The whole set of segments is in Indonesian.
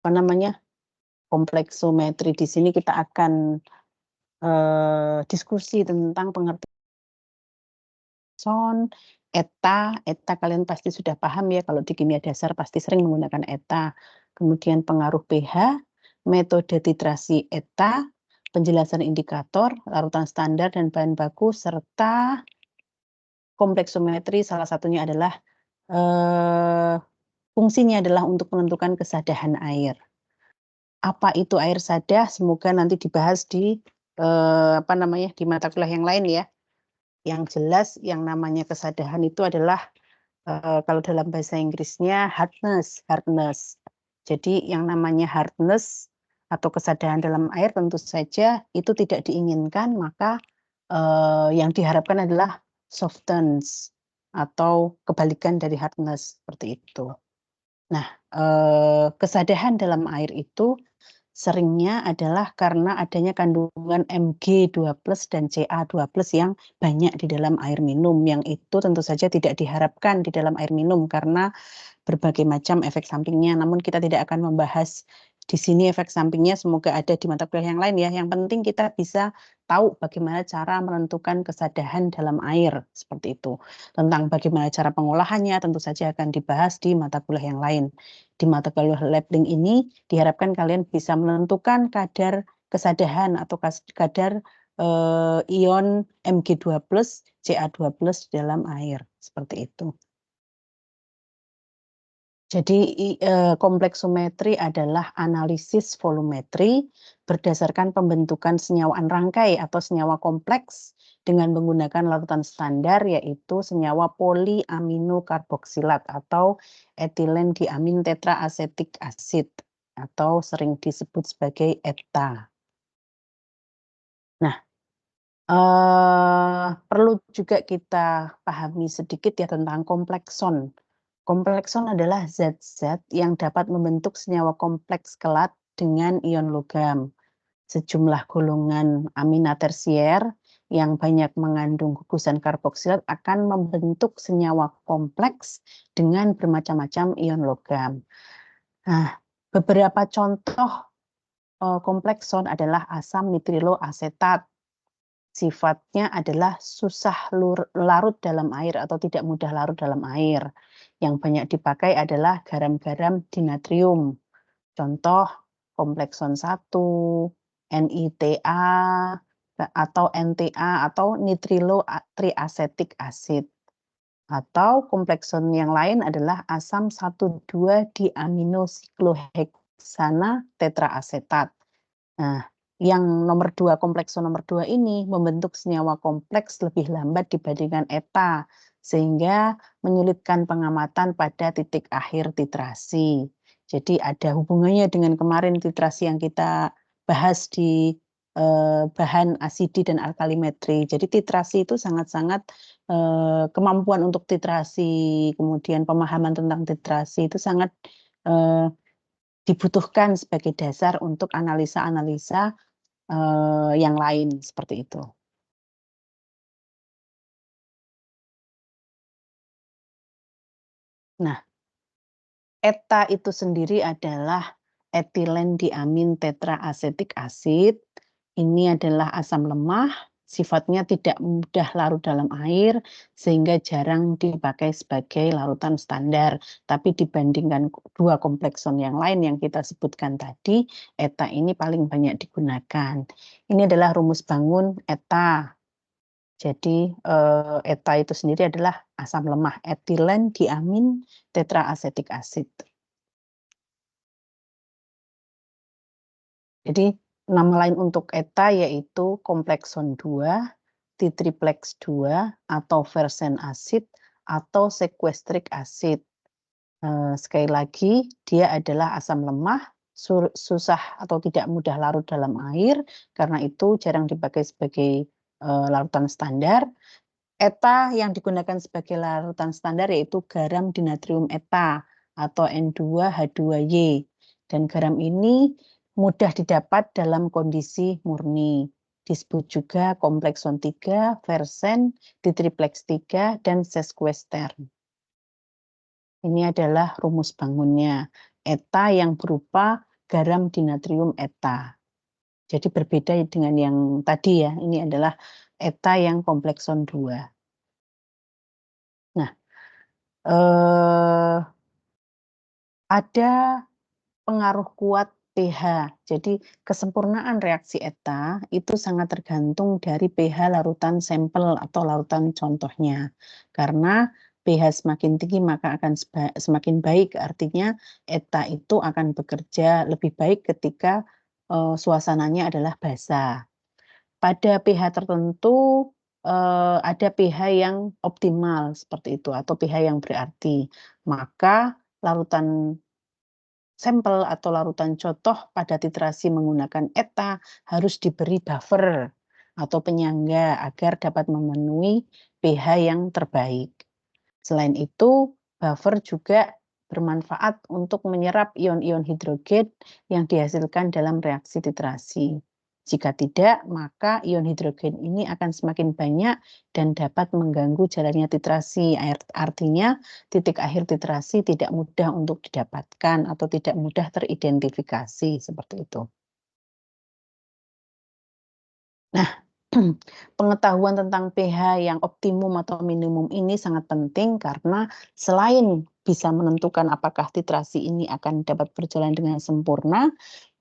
apa namanya, kompleksometri. Di sini kita akan diskusi tentang pengertian eta kalian pasti sudah paham ya, kalau di kimia dasar pasti sering menggunakan eta. Kemudian pengaruh pH, metode titrasi eta, penjelasan indikator, larutan standar dan bahan baku, serta kompleksometri salah satunya adalah fungsinya adalah untuk menentukan kesadahan air. Apa itu air sadah? Semoga nanti dibahas di di mata kuliah yang lain ya. Yang jelas yang namanya kesadahan itu adalah kalau dalam bahasa Inggrisnya hardness. Jadi yang namanya hardness atau kesadahan dalam air tentu saja itu tidak diinginkan, maka yang diharapkan adalah softness atau kebalikan dari hardness seperti itu. Nah, kesadahan dalam air itu seringnya adalah karena adanya kandungan Mg2+ dan Ca2+ yang banyak di dalam air minum, yang itu tentu saja tidak diharapkan di dalam air minum karena berbagai macam efek sampingnya. Namun kita tidak akan membahas di sini efek sampingnya, semoga ada di mata kuliah yang lain ya. Yang penting kita bisa tahu bagaimana cara menentukan kesadahan dalam air, seperti itu. Tentang bagaimana cara pengolahannya tentu saja akan dibahas di mata kuliah yang lain. Di mata kuliah labeling ini diharapkan kalian bisa menentukan kadar kesadahan atau kadar ion Mg2+, Ca2+ dalam air, seperti itu. Jadi kompleksometri adalah analisis volumetri berdasarkan pembentukan senyawaan rangkai atau senyawa kompleks dengan menggunakan larutan standar, yaitu senyawa poliaminokarboksilat atau etilen diamin tetraasetik asid atau sering disebut sebagai ETA. Nah, perlu juga kita pahami sedikit ya tentang komplekson. Komplekson adalah zat-zat yang dapat membentuk senyawa kompleks kelat dengan ion logam. Sejumlah golongan amina tersier yang banyak mengandung gugusan karboksilat akan membentuk senyawa kompleks dengan bermacam-macam ion logam. Nah, beberapa contoh komplekson adalah asam nitriloasetat. Sifatnya adalah susah larut dalam air atau tidak mudah larut dalam air. Yang banyak dipakai adalah garam-garam dinatrium. Contoh komplekson 1, NITA, atau NTA atau nitrilo triasetik asid. Atau komplekson yang lain adalah asam 1,2-diaminosikloheksana tetraasetat. Nah, yang nomor 2, komplekson nomor 2 ini membentuk senyawa kompleks lebih lambat dibandingkan ETA, sehingga menyulitkan pengamatan pada titik akhir titrasi. Jadi ada hubungannya dengan kemarin titrasi yang kita bahas di bahan asidi dan alkalimetri. Jadi titrasi itu sangat-sangat kemampuan untuk titrasi, kemudian pemahaman tentang titrasi itu sangat dibutuhkan sebagai dasar untuk analisa-analisa yang lain seperti itu. Nah, ETA itu sendiri adalah etilen diamin tetraasetik asid. Ini adalah asam lemah, sifatnya tidak mudah larut dalam air, sehingga jarang dipakai sebagai larutan standar. Tapi dibandingkan dua komplekson yang lain yang kita sebutkan tadi, ETA ini paling banyak digunakan. Ini adalah rumus bangun ETA. Jadi ETA itu sendiri adalah asam lemah, etilen diamin tetraasetik asid. Jadi nama lain untuk ETA yaitu komplekson 2, titriplex 2, atau versen asid, atau sequestric acid. Sekali lagi, dia adalah asam lemah, susah atau tidak mudah larut dalam air, karena itu jarang dipakai sebagai larutan standar. ETA yang digunakan sebagai larutan standar yaitu garam dinatrium ETA atau N2H2Y. Dan garam ini mudah didapat dalam kondisi murni. Disebut juga komplekson 3, versen, titriplex 3, dan sesquestern. Ini adalah rumus bangunnya. ETA yang berupa garam dinatrium eta. Jadi berbeda dengan yang tadi ya, ini adalah eta yang komplekson 2. Nah, ada pengaruh kuat pH. Jadi kesempurnaan reaksi ETA itu sangat tergantung dari pH larutan sampel atau larutan contohnya. Karena pH semakin tinggi maka akan semakin baik, artinya ETA itu akan bekerja lebih baik ketika suasananya adalah basah. Pada pH tertentu ada pH yang optimal seperti itu atau pH yang berarti. Maka larutan sampel atau larutan contoh pada titrasi menggunakan ETA harus diberi buffer atau penyangga agar dapat memenuhi pH yang terbaik. Selain itu, buffer juga bermanfaat untuk menyerap ion-ion hidrogen yang dihasilkan dalam reaksi titrasi. Jika tidak, maka ion hidrogen ini akan semakin banyak dan dapat mengganggu jalannya titrasi. Artinya, titik akhir titrasi tidak mudah untuk didapatkan atau tidak mudah teridentifikasi seperti itu. Nah, pengetahuan tentang pH yang optimum atau minimum ini sangat penting karena selain bisa menentukan apakah titrasi ini akan dapat berjalan dengan sempurna,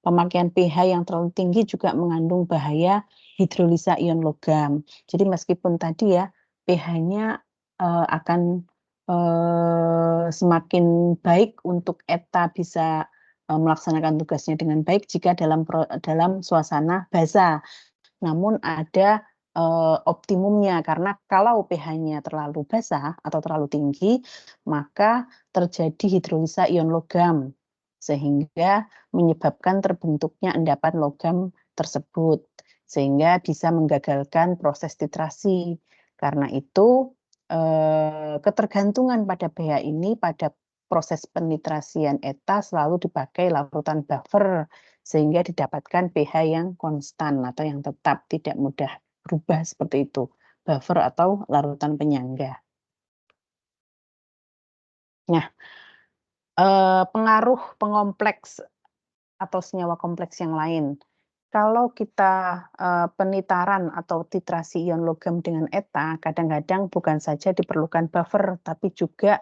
pemakaian pH yang terlalu tinggi juga mengandung bahaya hidrolisa ion logam. Jadi meskipun tadi ya pH-nya akan semakin baik untuk ETA bisa melaksanakan tugasnya dengan baik jika dalam suasana basah. Namun ada optimumnya karena kalau pH-nya terlalu basah atau terlalu tinggi, maka terjadi hidrolisa ion logam sehingga menyebabkan terbentuknya endapan logam tersebut sehingga bisa menggagalkan proses titrasi. Karena itu ketergantungan pada pH ini pada proses penitrasian ETA selalu dipakai larutan buffer sehingga didapatkan pH yang konstan atau yang tetap, tidak mudah berubah seperti itu. Buffer atau larutan penyangga. Nah, pengaruh pengompleks atau senyawa kompleks yang lain. Kalau kita penitaran atau titrasi ion logam dengan ETA, kadang-kadang bukan saja diperlukan buffer, tapi juga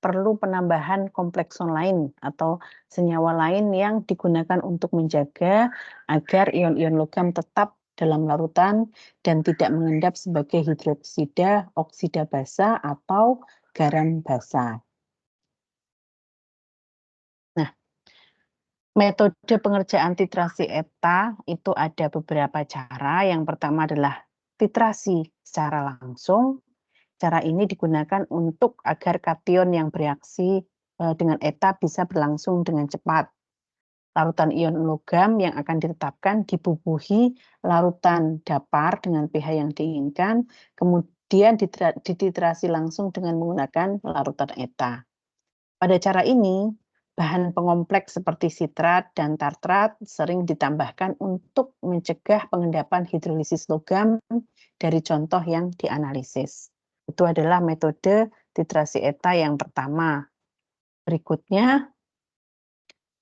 perlu penambahan komplekson lain atau senyawa lain yang digunakan untuk menjaga agar ion-ion logam tetap dalam larutan dan tidak mengendap sebagai hidroksida, oksida basa, atau garam basa. Nah, metode pengerjaan titrasi ETA itu ada beberapa cara. Yang pertama adalah titrasi secara langsung. Cara ini digunakan untuk agar kation yang bereaksi dengan ETA bisa berlangsung dengan cepat. Larutan ion logam yang akan ditetapkan dibubuhi larutan dapar dengan pH yang diinginkan, kemudian dititrasi langsung dengan menggunakan larutan ETA. Pada cara ini, bahan pengompleks seperti sitrat dan tartrat sering ditambahkan untuk mencegah pengendapan hidrolisis logam dari contoh yang dianalisis. Itu adalah metode titrasi ETA yang pertama. Berikutnya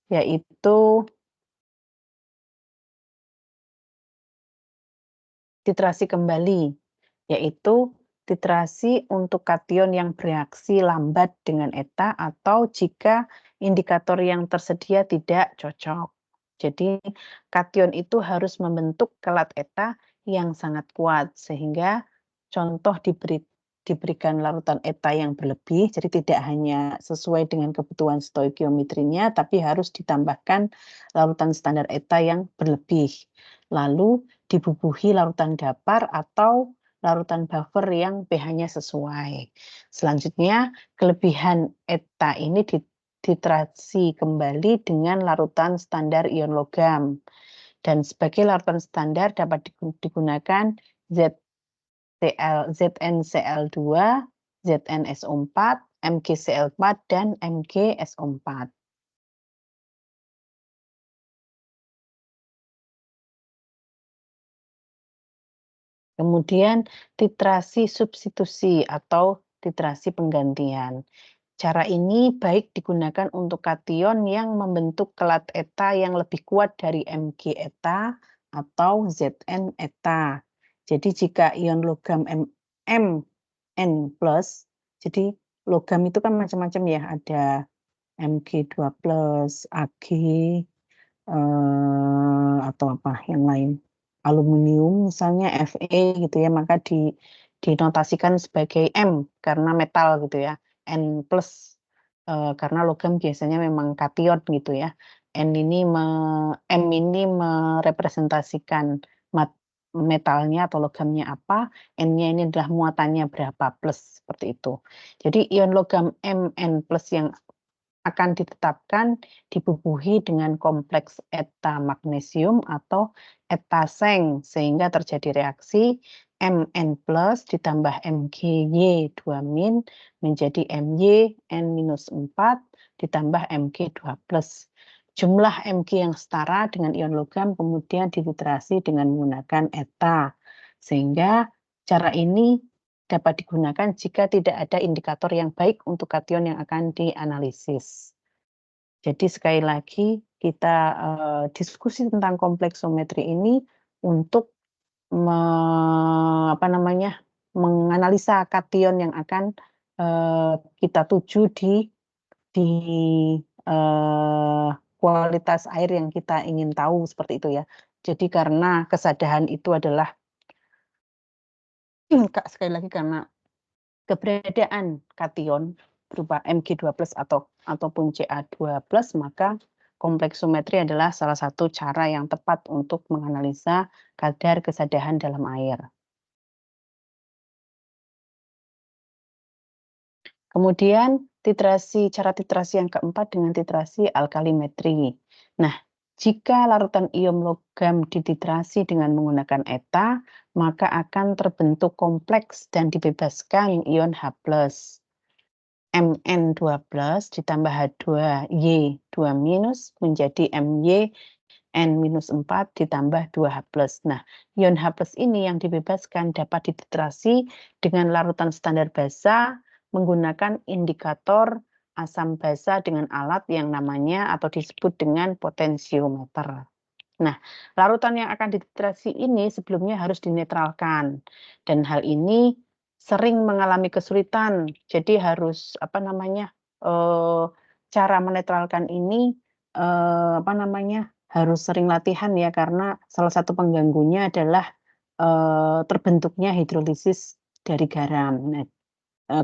yaitu titrasi kembali, yaitu titrasi untuk kation yang bereaksi lambat dengan ETA atau jika indikator yang tersedia tidak cocok. Jadi kation itu harus membentuk kelat ETA yang sangat kuat sehingga contoh diberikan larutan ETA yang berlebih, jadi tidak hanya sesuai dengan kebutuhan stoikiometrinya, tapi harus ditambahkan larutan standar ETA yang berlebih. Lalu dibubuhi larutan dapar atau larutan buffer yang pH-nya sesuai. Selanjutnya, kelebihan ETA ini dititrasi kembali dengan larutan standar ion logam. Dan sebagai larutan standar dapat digunakan ZnCl2, ZnSO4, MgCl4, dan MgSO4. Kemudian titrasi substitusi atau titrasi penggantian. Cara ini baik digunakan untuk kation yang membentuk kelat eta yang lebih kuat dari Mg eta atau Zn eta. Jadi jika ion logam Mn+, jadi logam itu kan macam-macam ya, ada Mg2+, Ag, atau apa yang lain, aluminium misalnya Fe gitu ya, maka dinotasikan sebagai M karena metal gitu ya, N+, karena logam biasanya memang kation gitu ya. M ini merepresentasikan metalnya atau logamnya apa, N-nya ini adalah muatannya berapa, plus, seperti itu. Jadi ion logam Mn+ yang akan ditetapkan dibubuhi dengan kompleks eta magnesium atau eta seng, sehingga terjadi reaksi Mn+ ditambah Mgy2- menjadi Myn-4 ditambah Mg2+. Jumlah Mg yang setara dengan ion logam kemudian diliterasi dengan menggunakan eta. Sehingga cara ini dapat digunakan jika tidak ada indikator yang baik untuk kation yang akan dianalisis. Jadi sekali lagi kita diskusi tentang kompleksometri ini untuk menganalisa kation yang akan kita tuju di kualitas air yang kita ingin tahu, seperti itu ya. Jadi karena kesadahan itu adalah sekali lagi karena keberadaan kation berupa Mg2+ ataupun Ca2+, maka kompleksometri adalah salah satu cara yang tepat untuk menganalisa kadar kesadahan dalam air. Kemudian cara titrasi yang keempat dengan titrasi alkalimetri. Nah, jika larutan ion logam dititrasi dengan menggunakan eta, maka akan terbentuk kompleks dan dibebaskan ion H+. Mn2+ ditambah H2Y2- menjadi MyN-4 ditambah 2H+. Nah, ion H+ ini yang dibebaskan dapat dititrasi dengan larutan standar basa menggunakan indikator asam basa dengan alat yang namanya atau disebut dengan potensiometer. Nah, larutan yang akan dititrasi ini sebelumnya harus dinetralkan, dan hal ini sering mengalami kesulitan. Jadi harus cara menetralkan ini harus sering latihan ya, karena salah satu pengganggunya adalah terbentuknya hidrolisis dari garam. Nah,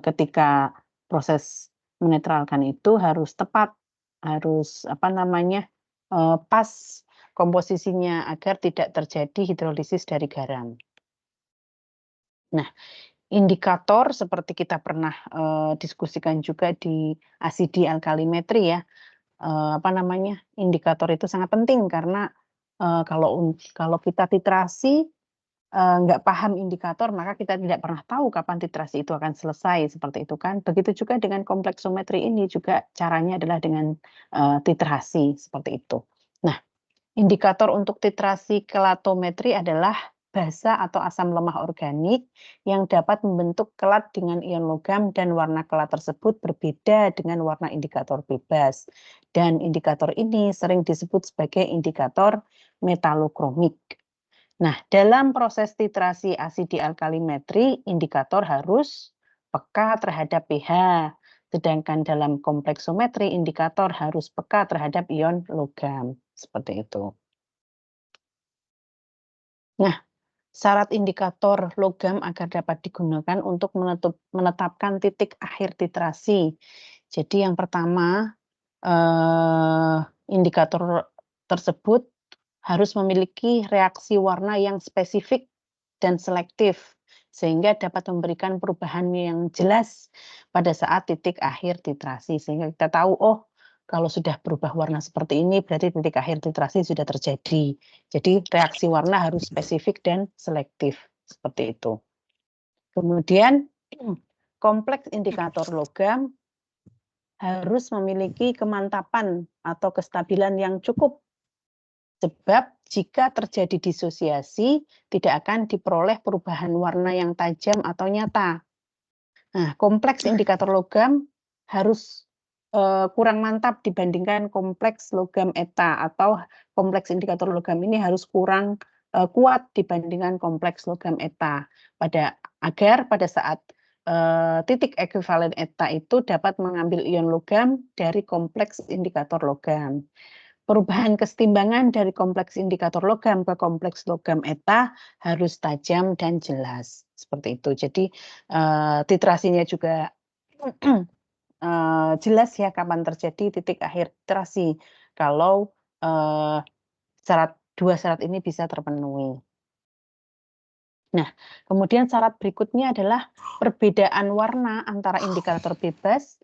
ketika proses menetralkan itu harus tepat, harus pas komposisinya agar tidak terjadi hidrolisis dari garam. Nah, indikator seperti kita pernah diskusikan juga di asidi alkalimetri ya, indikator itu sangat penting karena kalau kita titrasi nggak paham indikator, maka kita tidak pernah tahu kapan titrasi itu akan selesai, seperti itu kan. Begitu juga dengan kompleksometri ini juga caranya adalah dengan titrasi, seperti itu. Nah, indikator untuk titrasi kelatometri adalah basa atau asam lemah organik yang dapat membentuk kelat dengan ion logam dan warna kelat tersebut berbeda dengan warna indikator bebas. Dan indikator ini sering disebut sebagai indikator metalokromik. Nah, dalam proses titrasi asidi alkalimetri, indikator harus peka terhadap pH, sedangkan dalam kompleksometri, indikator harus peka terhadap ion logam. Seperti itu. Nah, syarat indikator logam agar dapat digunakan untuk menetapkan titik akhir titrasi. Jadi yang pertama, indikator tersebut harus memiliki reaksi warna yang spesifik dan selektif, sehingga dapat memberikan perubahan yang jelas pada saat titik akhir titrasi. Sehingga kita tahu, oh, kalau sudah berubah warna seperti ini, berarti titik akhir titrasi sudah terjadi. Jadi reaksi warna harus spesifik dan selektif, seperti itu. Kemudian, kompleks indikator logam harus memiliki kemantapan atau kestabilan yang cukup. Sebab jika terjadi disosiasi, tidak akan diperoleh perubahan warna yang tajam atau nyata. Nah, kompleks indikator logam harus kurang mantap dibandingkan kompleks logam eta, atau kompleks indikator logam ini harus kurang kuat dibandingkan kompleks logam eta, agar pada saat titik ekuivalen eta itu dapat mengambil ion logam dari kompleks indikator logam. Perubahan kesetimbangan dari kompleks indikator logam ke kompleks logam eta harus tajam dan jelas, seperti itu. Jadi titrasinya juga jelas ya kapan terjadi titik akhir titrasi kalau dua syarat ini bisa terpenuhi. Nah, kemudian syarat berikutnya adalah perbedaan warna antara indikator bebas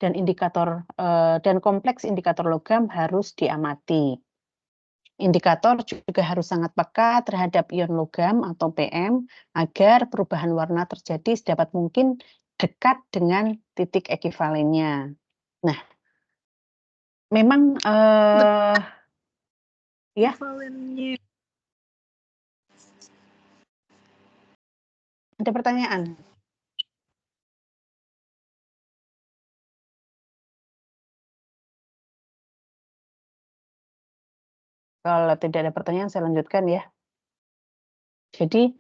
dan dan kompleks indikator logam harus diamati. Indikator juga harus sangat peka terhadap ion logam atau PM agar perubahan warna terjadi sedapat mungkin dekat dengan titik ekuivalennya. Nah, memang ya. Ada pertanyaan? Kalau tidak ada pertanyaan, saya lanjutkan ya. Jadi,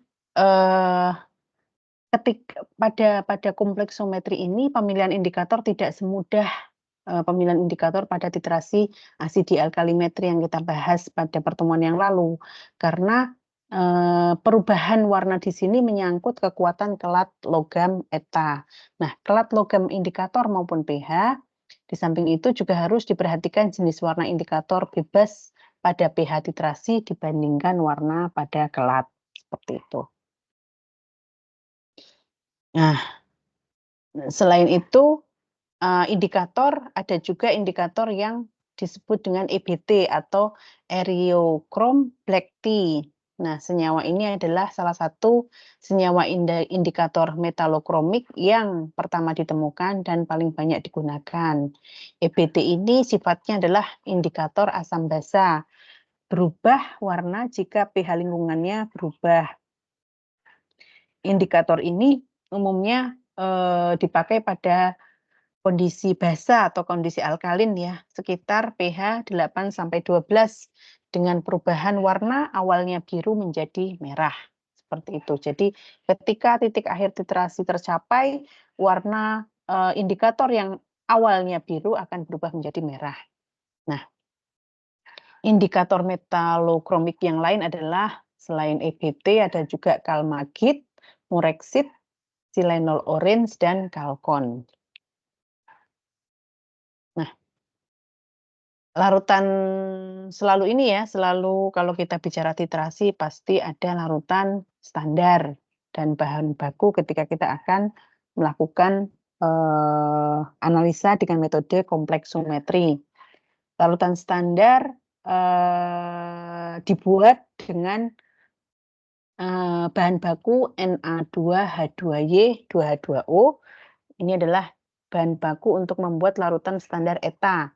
pada kompleksometri ini pemilihan indikator tidak semudah pemilihan indikator pada titrasi asidi alkalimetri yang kita bahas pada pertemuan yang lalu, karena perubahan warna di sini menyangkut kekuatan kelat logam eta. Nah, kelat logam indikator maupun pH, di samping itu juga harus diperhatikan jenis warna indikator bebas pada pH titrasi dibandingkan warna pada kelat, seperti itu. Nah, selain itu, indikator, ada juga indikator yang disebut dengan EBT atau Eriochrome Black Tea. Nah, senyawa ini adalah salah satu senyawa indikator metalokromik yang pertama ditemukan dan paling banyak digunakan. EBT ini sifatnya adalah indikator asam basa, berubah warna jika pH lingkungannya berubah. Indikator ini umumnya dipakai pada kondisi basa atau kondisi alkalin ya, sekitar pH 8-12 dengan perubahan warna awalnya biru menjadi merah. Seperti itu. Jadi ketika titik akhir titrasi tercapai, warna indikator yang awalnya biru akan berubah menjadi merah. Nah, indikator metalokromik yang lain adalah selain EBT ada juga kalmagit, mureksit, silenol orange, dan kalkon. Nah, larutan selalu ini ya, selalu kalau kita bicara titrasi pasti ada larutan standar dan bahan baku ketika kita akan melakukan analisa dengan metode kompleksometri. Larutan standar dibuat dengan bahan baku Na2H2Y 2H2O. Ini adalah bahan baku untuk membuat larutan standar ETA.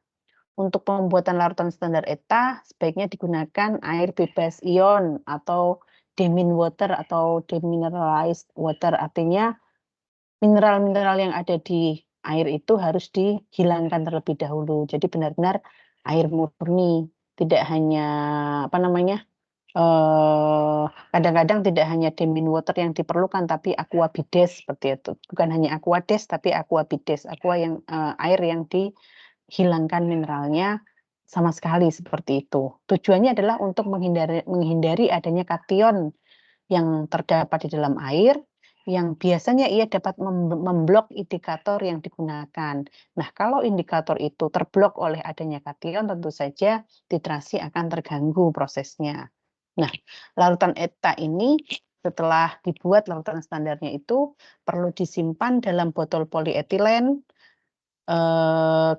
Untuk pembuatan larutan standar ETA, sebaiknya digunakan air bebas ion atau demin water atau demineralized water. Artinya mineral-mineral yang ada di air itu harus dihilangkan terlebih dahulu. Jadi benar-benar air murni, tidak hanya kadang-kadang tidak hanya demin water yang diperlukan, tapi aqua bides seperti itu. Bukan hanya aqua des, tapi aqua bides, air yang dihilangkan mineralnya sama sekali seperti itu. Tujuannya adalah untuk menghindari adanya kation yang terdapat di dalam air, yang biasanya ia dapat memblok indikator yang digunakan. Nah, kalau indikator itu terblok oleh adanya kation, tentu saja titrasi akan terganggu prosesnya. Nah, larutan ETA ini setelah dibuat larutan standarnya itu perlu disimpan dalam botol polietilen,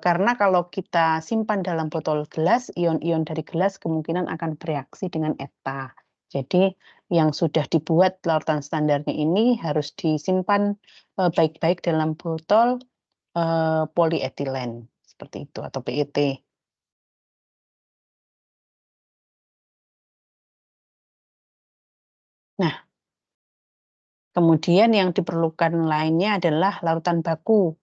karena kalau kita simpan dalam botol gelas, ion-ion dari gelas kemungkinan akan bereaksi dengan ETA. Jadi yang sudah dibuat larutan standarnya ini harus disimpan baik-baik dalam botol polietilen seperti itu atau PET. Nah, kemudian yang diperlukan lainnya adalah larutan baku.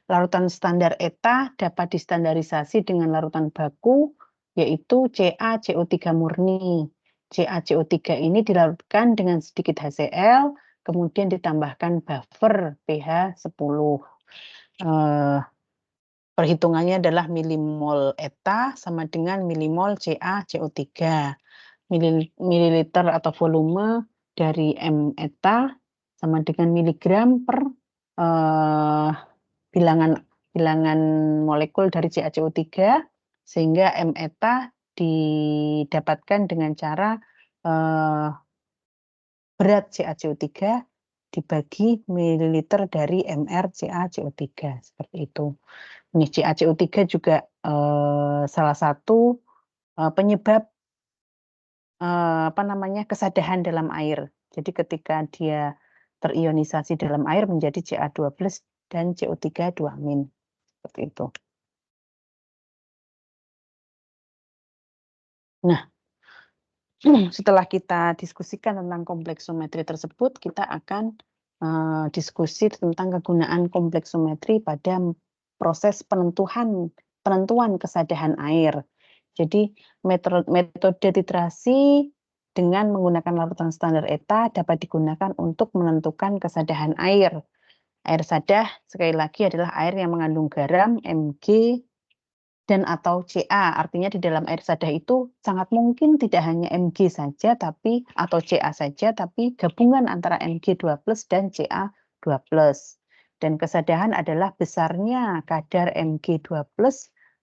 Larutan standar ETA dapat distandarisasi dengan larutan baku, yaitu CaCO3 murni. CaCO3 ini dilarutkan dengan sedikit HCl, kemudian ditambahkan buffer pH 10. Perhitungannya adalah milimol ETA sama dengan milimol CaCO3. Mililiter atau volume dari M ETA sama dengan miligram per bilangan molekul dari CaCO3, sehingga M ETA didapatkan dengan cara berat CaCO3 dibagi mililiter dari mR CaCO3, seperti itu. Ini CaCO3 juga salah satu penyebab kesadahan dalam air. Jadi ketika dia terionisasi dalam air menjadi Ca2+ dan CO3 2-, seperti itu. Nah, setelah kita diskusikan tentang kompleksometri tersebut, kita akan diskusi tentang kegunaan kompleksometri pada proses penentuan kesadahan air. Jadi metode titrasi dengan menggunakan larutan standar ETA dapat digunakan untuk menentukan kesadahan air. Air sadah sekali lagi adalah air yang mengandung garam, Mg, dan atau Ca. Artinya di dalam air sadah itu sangat mungkin tidak hanya Mg saja atau Ca saja, tapi gabungan antara Mg2+ dan Ca2+. Dan kesadahan adalah besarnya kadar Mg2+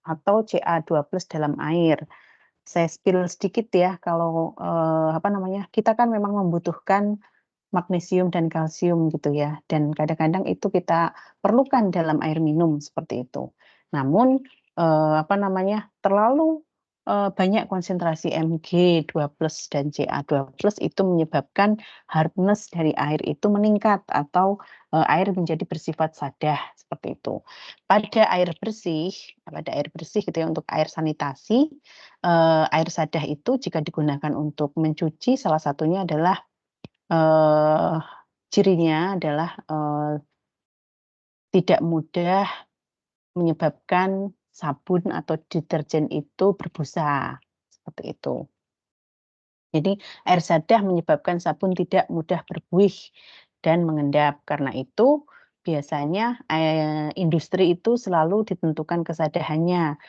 atau Ca2+ dalam air. Saya spill sedikit ya, kalau kita kan memang membutuhkan magnesium dan kalsium gitu ya, dan kadang-kadang itu kita perlukan dalam air minum seperti itu. Namun terlalu banyak konsentrasi Mg2+ dan Ca2+ itu menyebabkan hardness dari air itu meningkat atau air menjadi bersifat sadah seperti itu. Pada air bersih gitu ya, untuk air sanitasi, air sadah itu jika digunakan untuk mencuci, salah satunya adalah cirinya adalah tidak mudah menyebabkan sabun atau deterjen itu berbusa, seperti itu. Jadi air sadah menyebabkan sabun tidak mudah berbuih dan mengendap. Karena itu biasanya industri itu selalu ditentukan kesadahannya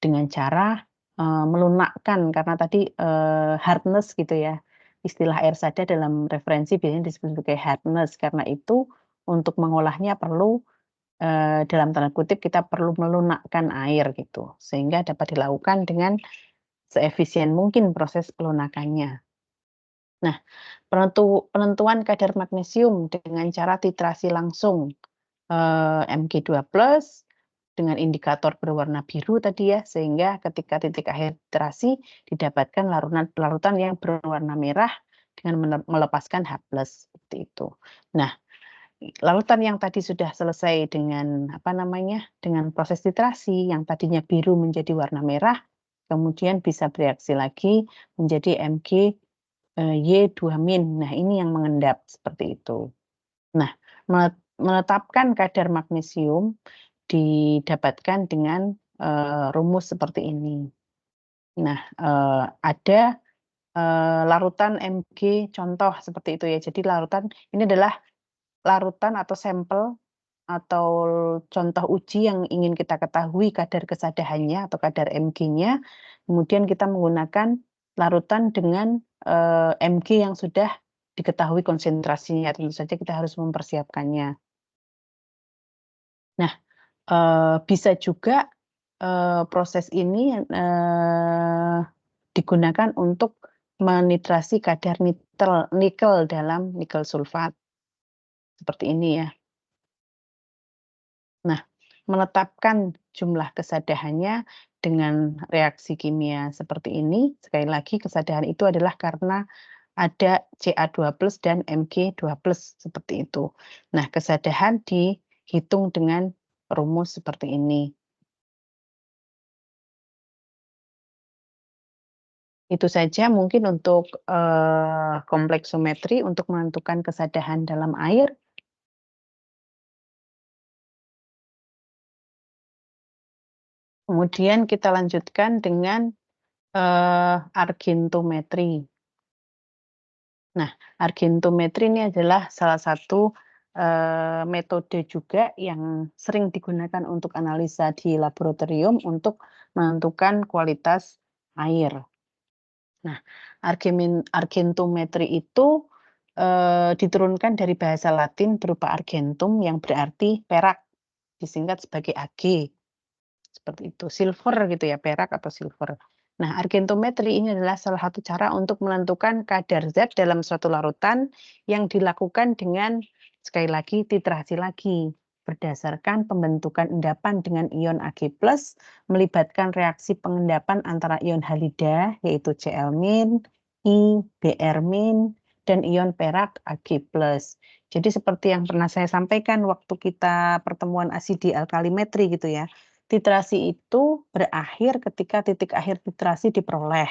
dengan cara melunakkan, karena tadi hardness gitu ya. Istilah air sadah dalam referensi biasanya disebut sebagai hardness. Karena itu untuk mengolahnya perlu dalam tanda kutip kita perlu melunakkan air gitu, sehingga dapat dilakukan dengan seefisien mungkin proses pelunakannya. Nah, penentuan kadar magnesium dengan cara titrasi langsung Mg2+ dengan indikator berwarna biru tadi ya, sehingga ketika titik akhir titrasi didapatkan larutan yang berwarna merah dengan melepaskan H+, seperti itu. Nah, larutan yang tadi sudah selesai dengan dengan proses titrasi yang tadinya biru menjadi warna merah, kemudian bisa bereaksi lagi menjadi Y2-. Nah, ini yang mengendap seperti itu. Nah, menetapkan kadar magnesium didapatkan dengan rumus seperti ini. Nah, ada larutan Mg contoh seperti itu ya. Jadi ini adalah larutan atau sampel atau contoh uji yang ingin kita ketahui kadar kesadahannya atau kadar Mg-nya, kemudian kita menggunakan larutan dengan Mg yang sudah diketahui konsentrasinya, tentu saja kita harus mempersiapkannya. Nah, bisa juga proses ini digunakan untuk menitrasi kadar nikel dalam nikel sulfat, seperti ini ya. Nah, menetapkan jumlah kesadahannya dengan reaksi kimia seperti ini, sekali lagi kesadahan itu adalah karena ada Ca2+ dan Mg2+, seperti itu. Nah, kesadahan dihitung dengan rumus seperti ini. Itu saja mungkin untuk kompleksometri untuk menentukan kesadahan dalam air. Kemudian kita lanjutkan dengan argentometri. Nah, argentometri ini adalah salah satu metode juga yang sering digunakan untuk analisa di laboratorium untuk menentukan kualitas air. Nah, argentometri itu diturunkan dari bahasa Latin berupa argentum yang berarti perak, disingkat sebagai Ag. Seperti itu, silver gitu ya, perak atau silver. Nah, argentometri ini adalah salah satu cara untuk menentukan kadar zat dalam suatu larutan yang dilakukan dengan, sekali lagi, titrasi lagi, berdasarkan pembentukan endapan dengan ion Ag+, melibatkan reaksi pengendapan antara ion halida, yaitu Cl-, I, Br-, dan ion perak Ag+. Jadi seperti yang pernah saya sampaikan waktu kita pertemuan asidi alkalimetri gitu ya, titrasi itu berakhir ketika titik akhir titrasi diperoleh.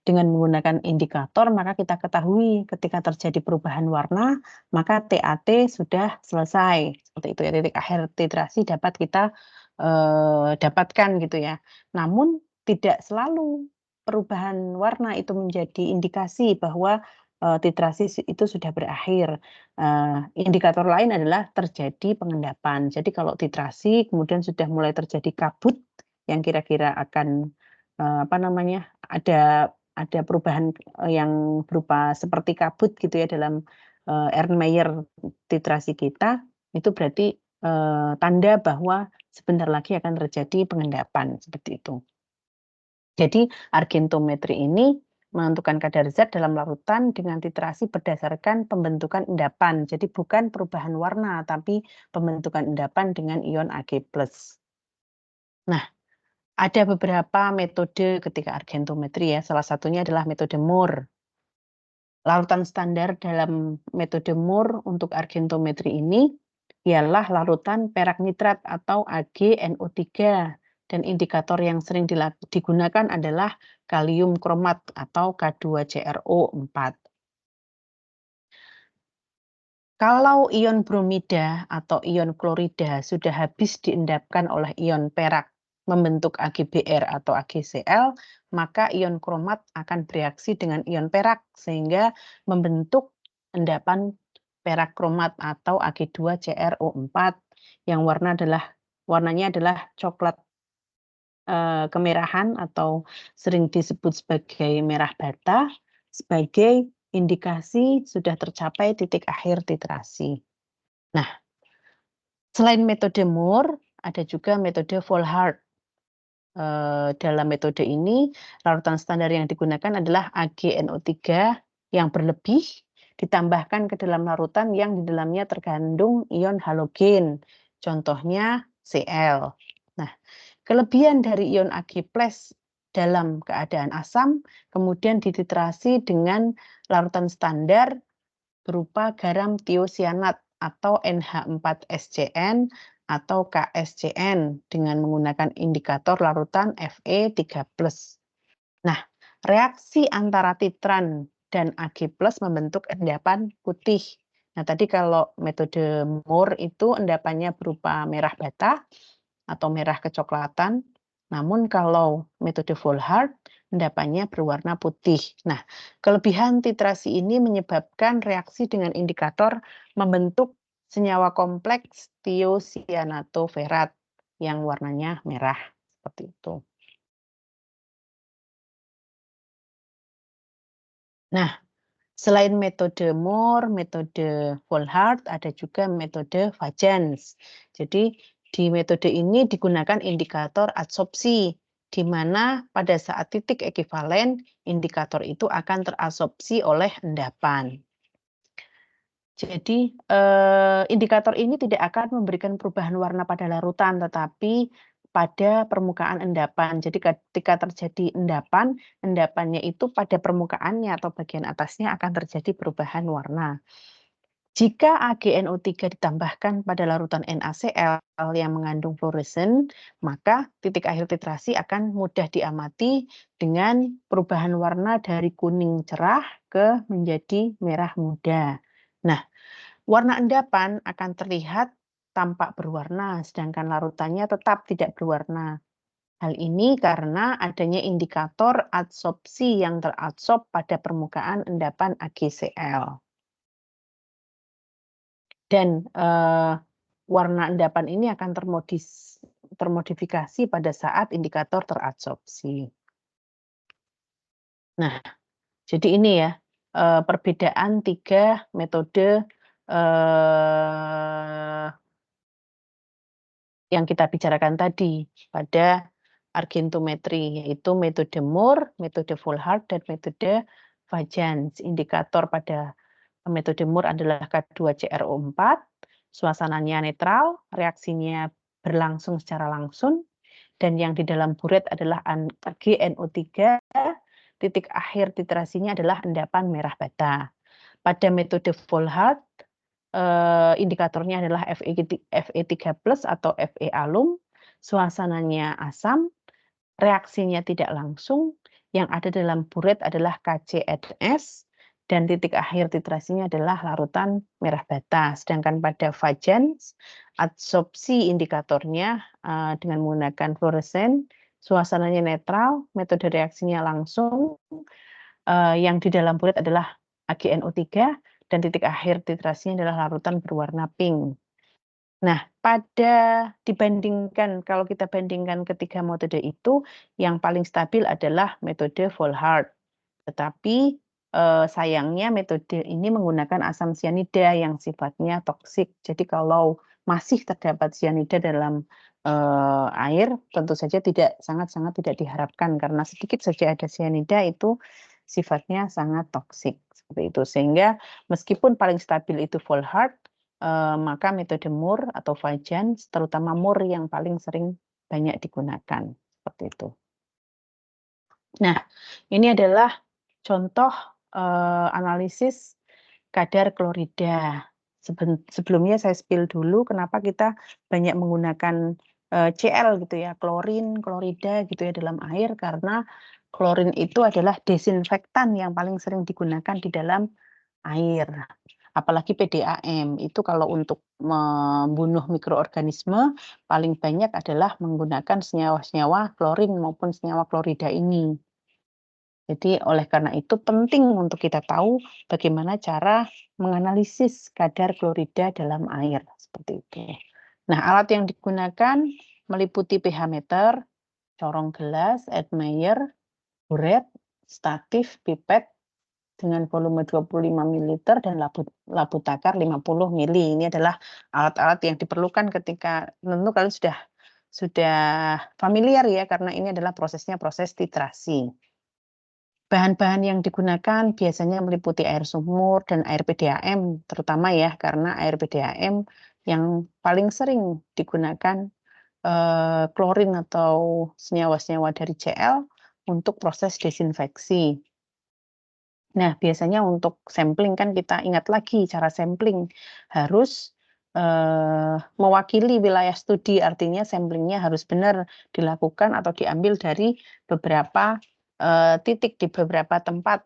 Dengan menggunakan indikator, maka kita ketahui ketika terjadi perubahan warna, maka TAT sudah selesai. Seperti itu ya, titik akhir titrasi dapat kita dapatkan gitu ya. Namun tidak selalu perubahan warna itu menjadi indikasi bahwa titrasi itu sudah berakhir. Indikator lain adalah terjadi pengendapan. Jadi kalau titrasi kemudian sudah mulai terjadi kabut yang kira-kira akan ada perubahan yang berupa seperti kabut gitu ya dalam Erlenmeyer titrasi kita, itu berarti tanda bahwa sebentar lagi akan terjadi pengendapan seperti itu. Jadi argentometri ini menentukan kadar zat dalam larutan dengan titrasi berdasarkan pembentukan endapan. Jadi bukan perubahan warna, tapi pembentukan endapan dengan ion Ag+. Nah, ada beberapa metode ketika argentometri ya. Salah satunya adalah metode Moore. Larutan standar dalam metode Moore untuk argentometri ini ialah larutan perak nitrat atau AgNO3 dan indikator yang sering digunakan adalah kalium kromat atau K2CrO4. Kalau ion bromida atau ion klorida sudah habis diendapkan oleh ion perak membentuk AgBr atau AgCl, maka ion kromat akan bereaksi dengan ion perak sehingga membentuk endapan perak kromat atau Ag2CrO4 yang warnanya adalah coklat kemerahan atau sering disebut sebagai merah bata sebagai indikasi sudah tercapai titik akhir titrasi. Nah, selain metode Moore, ada juga metode Volhard. Dalam metode ini, larutan standar yang digunakan adalah AgNO3 yang berlebih ditambahkan ke dalam larutan yang di dalamnya terkandung ion halogen, contohnya Cl. Nah, kelebihan dari ion Ag+ dalam keadaan asam kemudian dititrasi dengan larutan standar berupa garam tiosianat atau NH4SCN atau KSCN dengan menggunakan indikator larutan Fe3+. Nah, reaksi antara titran dan Ag+ membentuk endapan putih. Nah, tadi kalau metode Moore itu endapannya berupa merah bata atau merah kecoklatan. Namun kalau metode Volhard, endapannya berwarna putih. Nah, kelebihan titrasi ini menyebabkan reaksi dengan indikator membentuk senyawa kompleks tiosianatoferat yang warnanya merah seperti itu. Nah, selain metode Moore, metode Volhard, ada juga metode Vajans. Jadi di metode ini digunakan indikator adsorpsi, di mana pada saat titik ekivalen, indikator itu akan terabsorpsi oleh endapan. Jadi indikator ini tidak akan memberikan perubahan warna pada larutan, tetapi pada permukaan endapan. Jadi ketika terjadi endapan, endapannya itu pada permukaannya atau bagian atasnya akan terjadi perubahan warna. Jika AgNO3 ditambahkan pada larutan NaCl yang mengandung fluoresen, maka titik akhir titrasi akan mudah diamati dengan perubahan warna dari kuning cerah ke menjadi merah muda. Nah, warna endapan akan terlihat tampak berwarna, sedangkan larutannya tetap tidak berwarna. Hal ini karena adanya indikator adsorpsi yang teradsorb pada permukaan endapan AgCl. Dan warna endapan ini akan termodifikasi pada saat indikator teradsorpsi. Nah, jadi ini ya perbedaan 3 metode yang kita bicarakan tadi pada argentometri, yaitu metode Moore, metode Volhard, dan metode Vajans. Indikator pada metode Moore adalah K2CrO4, suasananya netral, reaksinya berlangsung secara langsung, dan yang di dalam buret adalah AgNO3, titik akhir titrasinya adalah endapan merah bata. Pada metode Volhard, indikatornya adalah Fe3+ atau Fe alum, suasananya asam, reaksinya tidak langsung, yang ada dalam buret adalah KCNS, dan titik akhir titrasinya adalah larutan merah bata. Sedangkan pada Vajans, adsorpsi indikatornya dengan menggunakan fluoresen, suasananya netral, metode reaksinya langsung, yang di dalam buret adalah AgNO3, dan titik akhir titrasinya adalah larutan berwarna pink. Nah, kalau kita bandingkan ketiga metode itu, yang paling stabil adalah metode Volhard. Tetapi sayangnya metode ini menggunakan asam sianida yang sifatnya toksik. Jadi kalau masih terdapat sianida dalam air, tentu saja sangat-sangat tidak diharapkan karena sedikit saja ada sianida itu sifatnya sangat toksik seperti itu. Sehingga meskipun paling stabil itu Volhard, maka metode Moore atau Vajans, terutama Moore yang paling sering banyak digunakan seperti itu. Nah, ini adalah contoh analisis kadar klorida. Sebelumnya saya spill dulu kenapa kita banyak menggunakan Cl gitu ya, klorin, klorida gitu ya dalam air, karena klorin itu adalah desinfektan yang paling sering digunakan di dalam air. Apalagi PDAM, itu kalau untuk membunuh mikroorganisme paling banyak adalah menggunakan senyawa-senyawa klorin maupun senyawa klorida ini. Jadi oleh karena itu penting untuk kita tahu bagaimana cara menganalisis kadar klorida dalam air seperti itu. Nah, alat yang digunakan meliputi pH meter, corong gelas, Erlenmeyer, buret, statif, pipet dengan volume 25 ml dan labu takar 50 ml. Ini adalah alat-alat yang diperlukan ketika tentu kalian sudah familiar ya karena ini adalah prosesnya proses titrasi. Bahan-bahan yang digunakan biasanya meliputi air sumur dan air PDAM, terutama ya karena air PDAM yang paling sering digunakan klorin atau senyawa-senyawa dari Cl untuk proses desinfeksi. Nah, biasanya untuk sampling kan kita ingat lagi cara sampling harus mewakili wilayah studi, artinya samplingnya harus benar dilakukan atau diambil dari beberapa titik di beberapa tempat.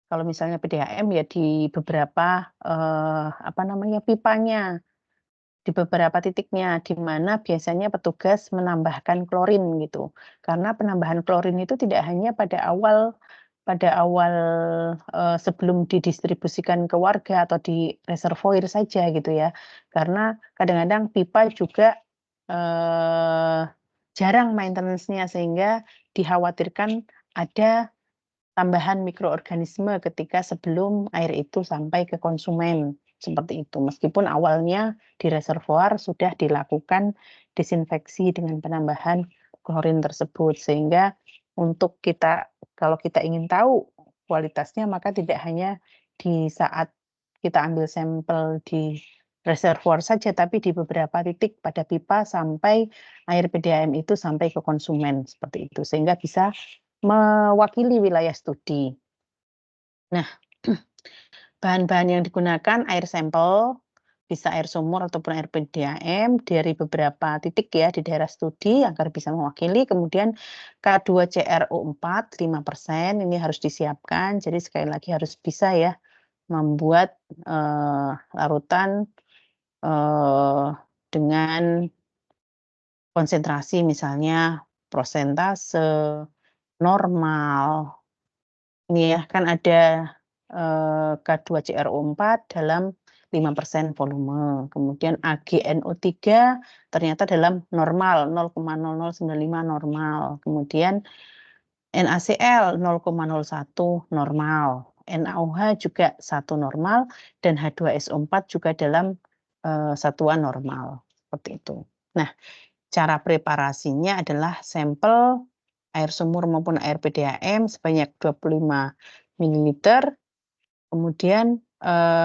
Kalau misalnya PDAM ya di beberapa pipanya, di beberapa titiknya, di mana biasanya petugas menambahkan klorin gitu. Karena penambahan klorin itu tidak hanya pada awal sebelum didistribusikan ke warga atau di reservoir saja gitu ya. Karena kadang-kadang pipa juga jarang maintenance-nya sehingga dikhawatirkan ada tambahan mikroorganisme ketika sebelum air itu sampai ke konsumen, seperti itu. Meskipun awalnya di reservoir sudah dilakukan desinfeksi dengan penambahan klorin tersebut, sehingga kalau kita ingin tahu kualitasnya, maka tidak hanya di saat kita ambil sampel di reservoir saja, tapi di beberapa titik pada pipa sampai air PDAM itu sampai ke konsumen, seperti itu. Sehingga bisa mewakili wilayah studi. Nah, bahan-bahan yang digunakan air sampel, bisa air sumur ataupun air PDAM dari beberapa titik ya di daerah studi agar bisa mewakili. Kemudian K2CrO4 5% ini harus disiapkan. Jadi sekali lagi harus bisa ya membuat larutan dengan konsentrasi misalnya prosentase, normal. Ini ya, kan ada K2CrO4 dalam 5% volume. Kemudian AgNO3 ternyata dalam normal 0,0095 normal. Kemudian NaCl 0,01 normal. NaOH juga 1 normal dan H2SO4 juga dalam satuan normal. Seperti itu. Nah, cara preparasinya adalah sampel air sumur maupun air PDAM sebanyak 25 ml, kemudian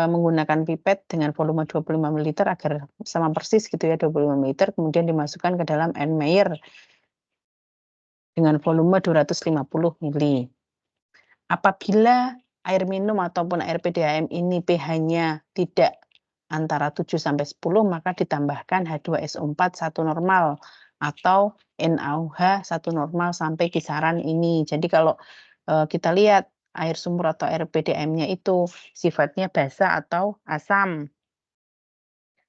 menggunakan pipet dengan volume 25 ml agar sama persis gitu ya 25 ml, kemudian dimasukkan ke dalam N-Meyer dengan volume 250 ml. Apabila air minum ataupun air PDAM ini pH-nya tidak antara 7 sampai 10, maka ditambahkan H2SO4 1 normal atau NaOH 1 normal sampai kisaran ini. Jadi kalau kita lihat air sumur atau air PDAM-nya itu sifatnya basah atau asam.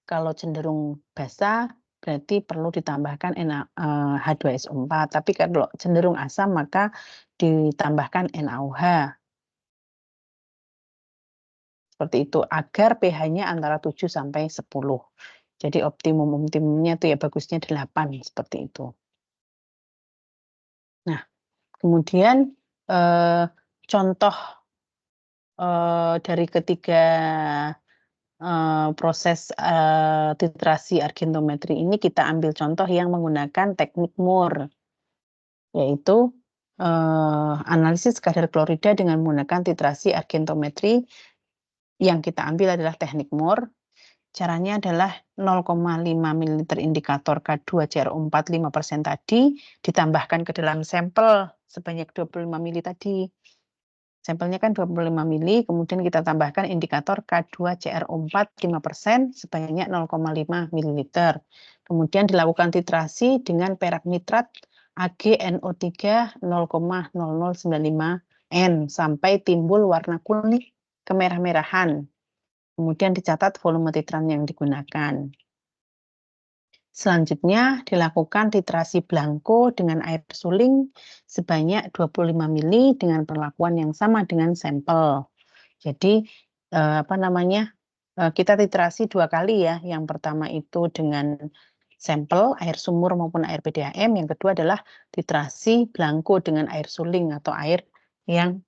Kalau cenderung basah berarti perlu ditambahkan H2SO4. Tapi kalau cenderung asam maka ditambahkan NaOH. Seperti itu agar pH-nya antara 7 sampai 10. Jadi optimumnya itu ya bagusnya 8 seperti itu. Nah, kemudian contoh dari ketiga proses titrasi argentometri ini kita ambil contoh yang menggunakan teknik Moore, yaitu analisis kadar klorida dengan menggunakan titrasi argentometri. Yang kita ambil adalah teknik Moore. Caranya adalah 0,5 ml indikator K2CrO4 5% tadi ditambahkan ke dalam sampel sebanyak 25 ml tadi. Sampelnya kan 25 ml, kemudian kita tambahkan indikator K2CrO4 5% sebanyak 0,5 ml. Kemudian dilakukan titrasi dengan perak nitrat AgNO3 0,0095 N sampai timbul warna kuning kemerah-merahan. Kemudian dicatat volume titran yang digunakan. Selanjutnya dilakukan titrasi blanko dengan air suling sebanyak 25 ml dengan perlakuan yang sama dengan sampel. Jadi kita titrasi 2 kali ya. Yang pertama itu dengan sampel air sumur maupun air PDAM. Yang kedua adalah titrasi blanko dengan air suling atau air yang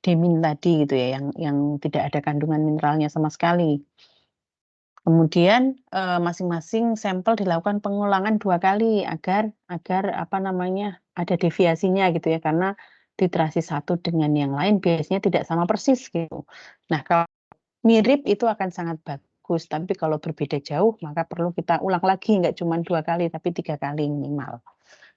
demin tadi gitu ya, yang tidak ada kandungan mineralnya sama sekali. Kemudian masing-masing sampel dilakukan pengulangan 2 kali agar ada deviasinya gitu ya, karena titrasi satu dengan yang lain biasanya tidak sama persis gitu. Nah, kalau mirip itu akan sangat bagus, tapi kalau berbeda jauh maka perlu kita ulang lagi, nggak cuma 2 kali tapi 3 kali minimal.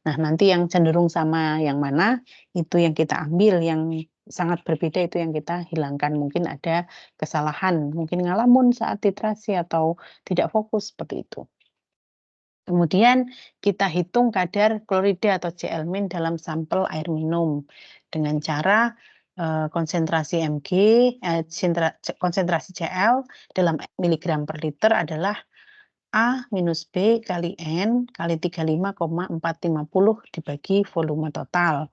Nah, nanti yang cenderung sama yang mana, itu yang kita ambil, yang sangat berbeda itu yang kita hilangkan. Mungkin ada kesalahan, mungkin ngalamun saat titrasi atau tidak fokus, seperti itu. Kemudian kita hitung kadar klorida atau Cl- dalam sampel air minum dengan cara konsentrasi Mg, konsentrasi Cl dalam miligram per liter adalah A minus B kali N kali 35,450 dibagi volume total.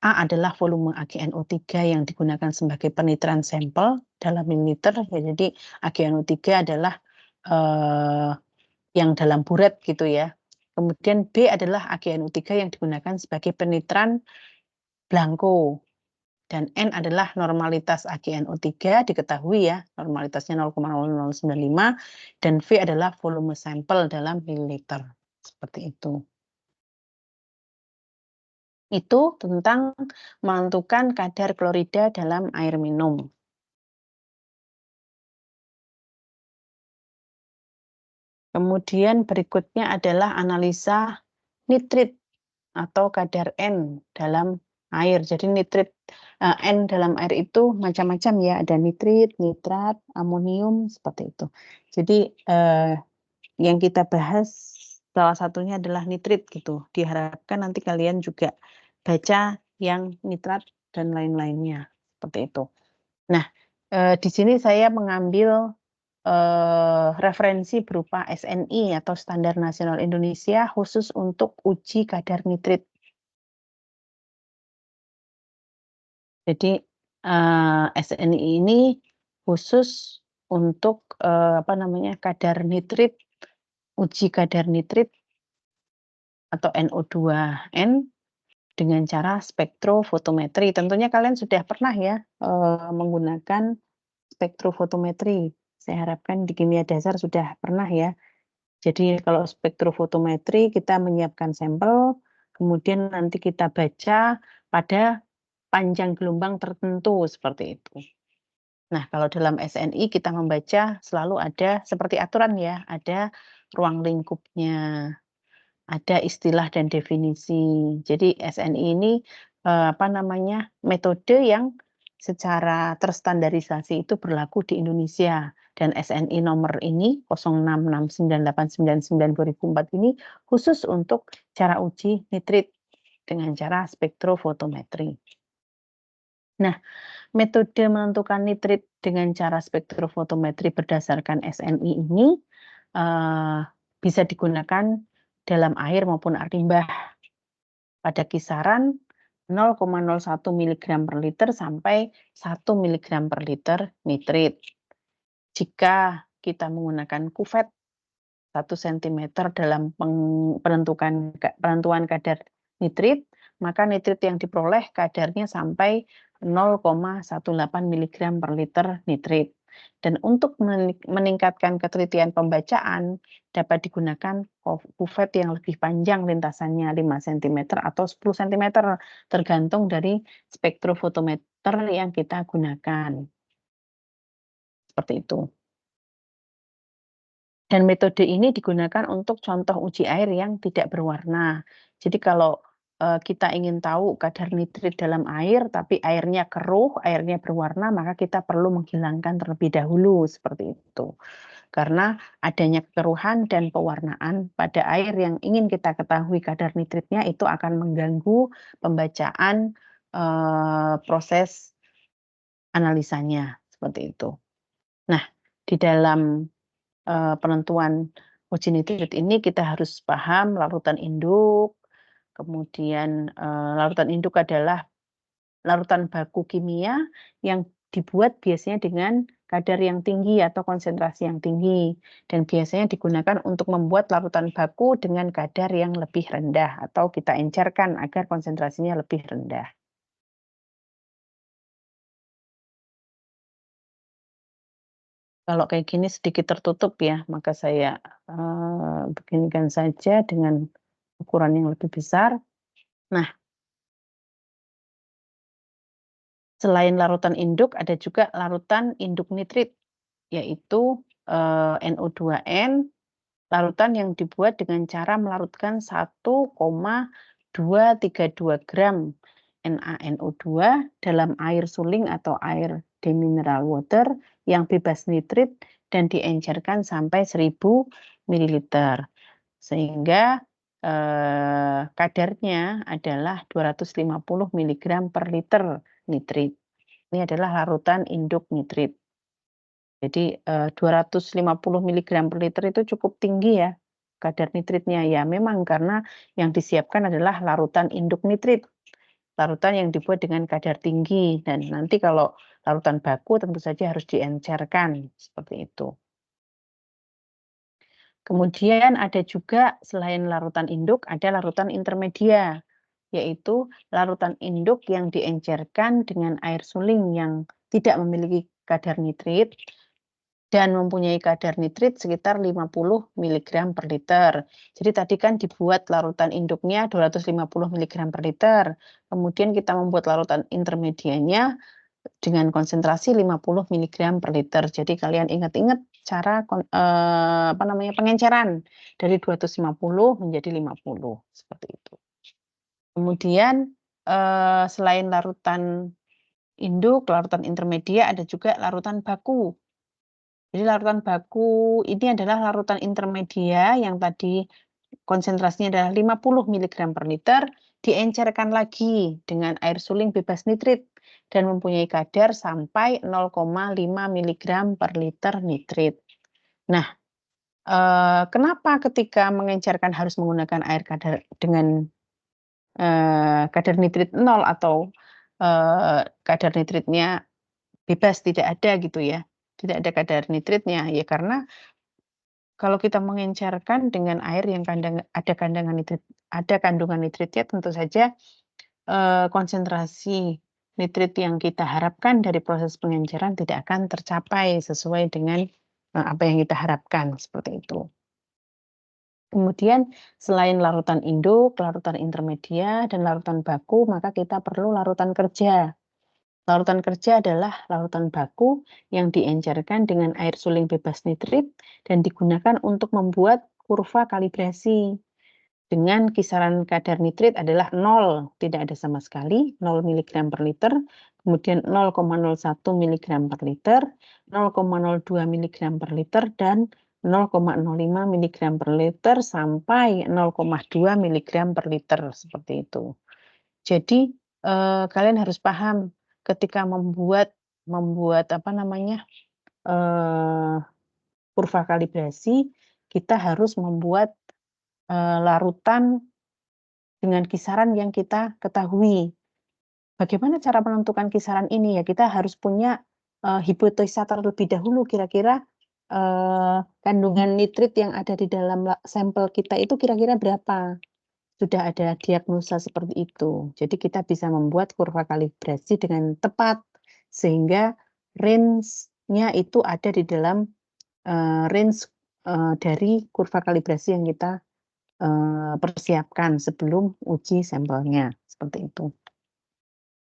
A adalah volume AgNO3 yang digunakan sebagai penitiran sampel dalam mililiter. Jadi AgNO3 adalah yang dalam buret gitu ya. Kemudian B adalah AgNO3 yang digunakan sebagai penitiran blanko. Dan N adalah normalitas AgNO3, diketahui ya, normalitasnya 0,0095, dan V adalah volume sampel dalam mililiter. Seperti itu. Itu tentang menentukan kadar klorida dalam air minum. Kemudian berikutnya adalah analisa nitrit atau kadar N dalam air. Jadi nitrit N dalam air itu macam-macam ya, ada nitrit, nitrat, amonium, seperti itu. Jadi yang kita bahas salah satunya adalah nitrit gitu. Diharapkan nanti kalian juga baca yang nitrat dan lain-lainnya, seperti itu. Nah, di sini saya mengambil referensi berupa SNI atau Standar Nasional Indonesia khusus untuk uji kadar nitrit. Jadi, SNI ini khusus untuk, kadar nitrit, uji kadar nitrit atau NO2N dengan cara spektrofotometri. Tentunya kalian sudah pernah ya, menggunakan spektrofotometri. Saya harapkan di kimia dasar sudah pernah ya. Jadi kalau spektrofotometri kita menyiapkan sampel, kemudian nanti kita baca pada panjang gelombang tertentu seperti itu. Nah, kalau dalam SNI kita membaca selalu ada seperti aturan ya, ada ruang lingkupnya, ada istilah dan definisi. Jadi SNI ini metode yang secara terstandarisasi itu berlaku di Indonesia, dan SNI nomor ini 066989/2004 ini khusus untuk cara uji nitrit dengan cara spektrofotometri. Nah, metode menentukan nitrit dengan cara spektrofotometri berdasarkan SNI ini bisa digunakan dalam air maupun air limbah pada kisaran 0,01 mg per liter sampai 1 mg per liter nitrit. Jika kita menggunakan kuvet 1 cm dalam penentuan kadar nitrit, maka nitrit yang diperoleh kadarnya sampai 0,18 mg per liter nitrit. Dan untuk meningkatkan ketelitian pembacaan, dapat digunakan kuvet yang lebih panjang lintasannya 5 cm atau 10 cm, tergantung dari spektrofotometer yang kita gunakan. Seperti itu. Dan metode ini digunakan untuk contoh uji air yang tidak berwarna. Jadi kalau kita ingin tahu kadar nitrit dalam air, tapi airnya keruh, airnya berwarna, maka kita perlu menghilangkan terlebih dahulu, seperti itu. Karena adanya kekeruhan dan pewarnaan pada air yang ingin kita ketahui kadar nitritnya itu akan mengganggu pembacaan proses analisanya, seperti itu. Nah, di dalam penentuan uji nitrit ini kita harus paham larutan induk, kemudian larutan induk adalah larutan baku kimia yang dibuat biasanya dengan kadar yang tinggi atau konsentrasi yang tinggi, dan biasanya digunakan untuk membuat larutan baku dengan kadar yang lebih rendah atau kita encerkan agar konsentrasinya lebih rendah. Kalau kayak gini sedikit tertutup ya, maka saya beginikan saja dengan ukuran yang lebih besar. Nah, selain larutan induk, ada juga larutan induk nitrit, yaitu NO2N, larutan yang dibuat dengan cara melarutkan 1,232 gram NaNO2 dalam air suling atau air demineral water yang bebas nitrit dan diencerkan sampai 1000 ml. Sehingga kadarnya adalah 250 mg per liter nitrit. Ini adalah larutan induk nitrit. Jadi 250 mg per liter itu cukup tinggi ya kadar nitritnya. Ya memang karena yang disiapkan adalah larutan induk nitrit. Larutan yang dibuat dengan kadar tinggi, dan nanti kalau larutan baku tentu saja harus diencerkan, seperti itu. Kemudian ada juga selain larutan induk, ada larutan intermedia, yaitu larutan induk yang diencerkan dengan air suling yang tidak memiliki kadar nitrit dan mempunyai kadar nitrit sekitar 50 mg per liter. Jadi tadi kan dibuat larutan induknya 250 mg per liter, kemudian kita membuat larutan intermedianya dengan konsentrasi 50 mg per liter. Jadi kalian ingat-ingat cara pengenceran dari 250 menjadi 50, seperti itu. Kemudian selain larutan induk, larutan intermedia, ada juga larutan baku. Jadi larutan baku ini adalah larutan intermedia yang tadi konsentrasinya adalah 50 mg per liter, diencerkan lagi dengan air suling bebas nitrit dan mempunyai kadar sampai 0,5 mg per liter nitrit. Nah, kenapa ketika mengencerkan harus menggunakan air dengan kadar nitrit 0 atau kadar nitritnya bebas tidak ada gitu ya, tidak ada kadar nitritnya, ya karena kalau kita mengencerkan dengan air yang ada kandungan nitritnya tentu saja, konsentrasi nitrit yang kita harapkan dari proses pengenceran tidak akan tercapai sesuai dengan, apa yang kita harapkan, seperti itu. Kemudian selain larutan induk, larutan intermedia, dan larutan baku, maka kita perlu larutan kerja. Larutan kerja adalah larutan baku yang diencerkan dengan air suling bebas nitrit dan digunakan untuk membuat kurva kalibrasi. Dengan kisaran kadar nitrit adalah 0, tidak ada sama sekali, 0 miligram per liter, kemudian 0,01 miligram per liter, 0,02 miligram per liter, dan 0,05 miligram per liter sampai 0,2 miligram per liter, seperti itu. Jadi, kalian harus paham ketika membuat apa namanya, eee, kurva kalibrasi, kita harus membuat, larutan dengan kisaran yang kita ketahui. Bagaimana cara menentukan kisaran ini? Ya kita harus punya, hipotesa terlebih dahulu kira-kira, kandungan nitrit yang ada di dalam sampel kita itu kira-kira berapa? Sudah ada diagnosa seperti itu. Jadi kita bisa membuat kurva kalibrasi dengan tepat, sehingga range-nya itu ada di dalam, range, dari kurva kalibrasi yang kita persiapkan sebelum uji sampelnya, seperti itu.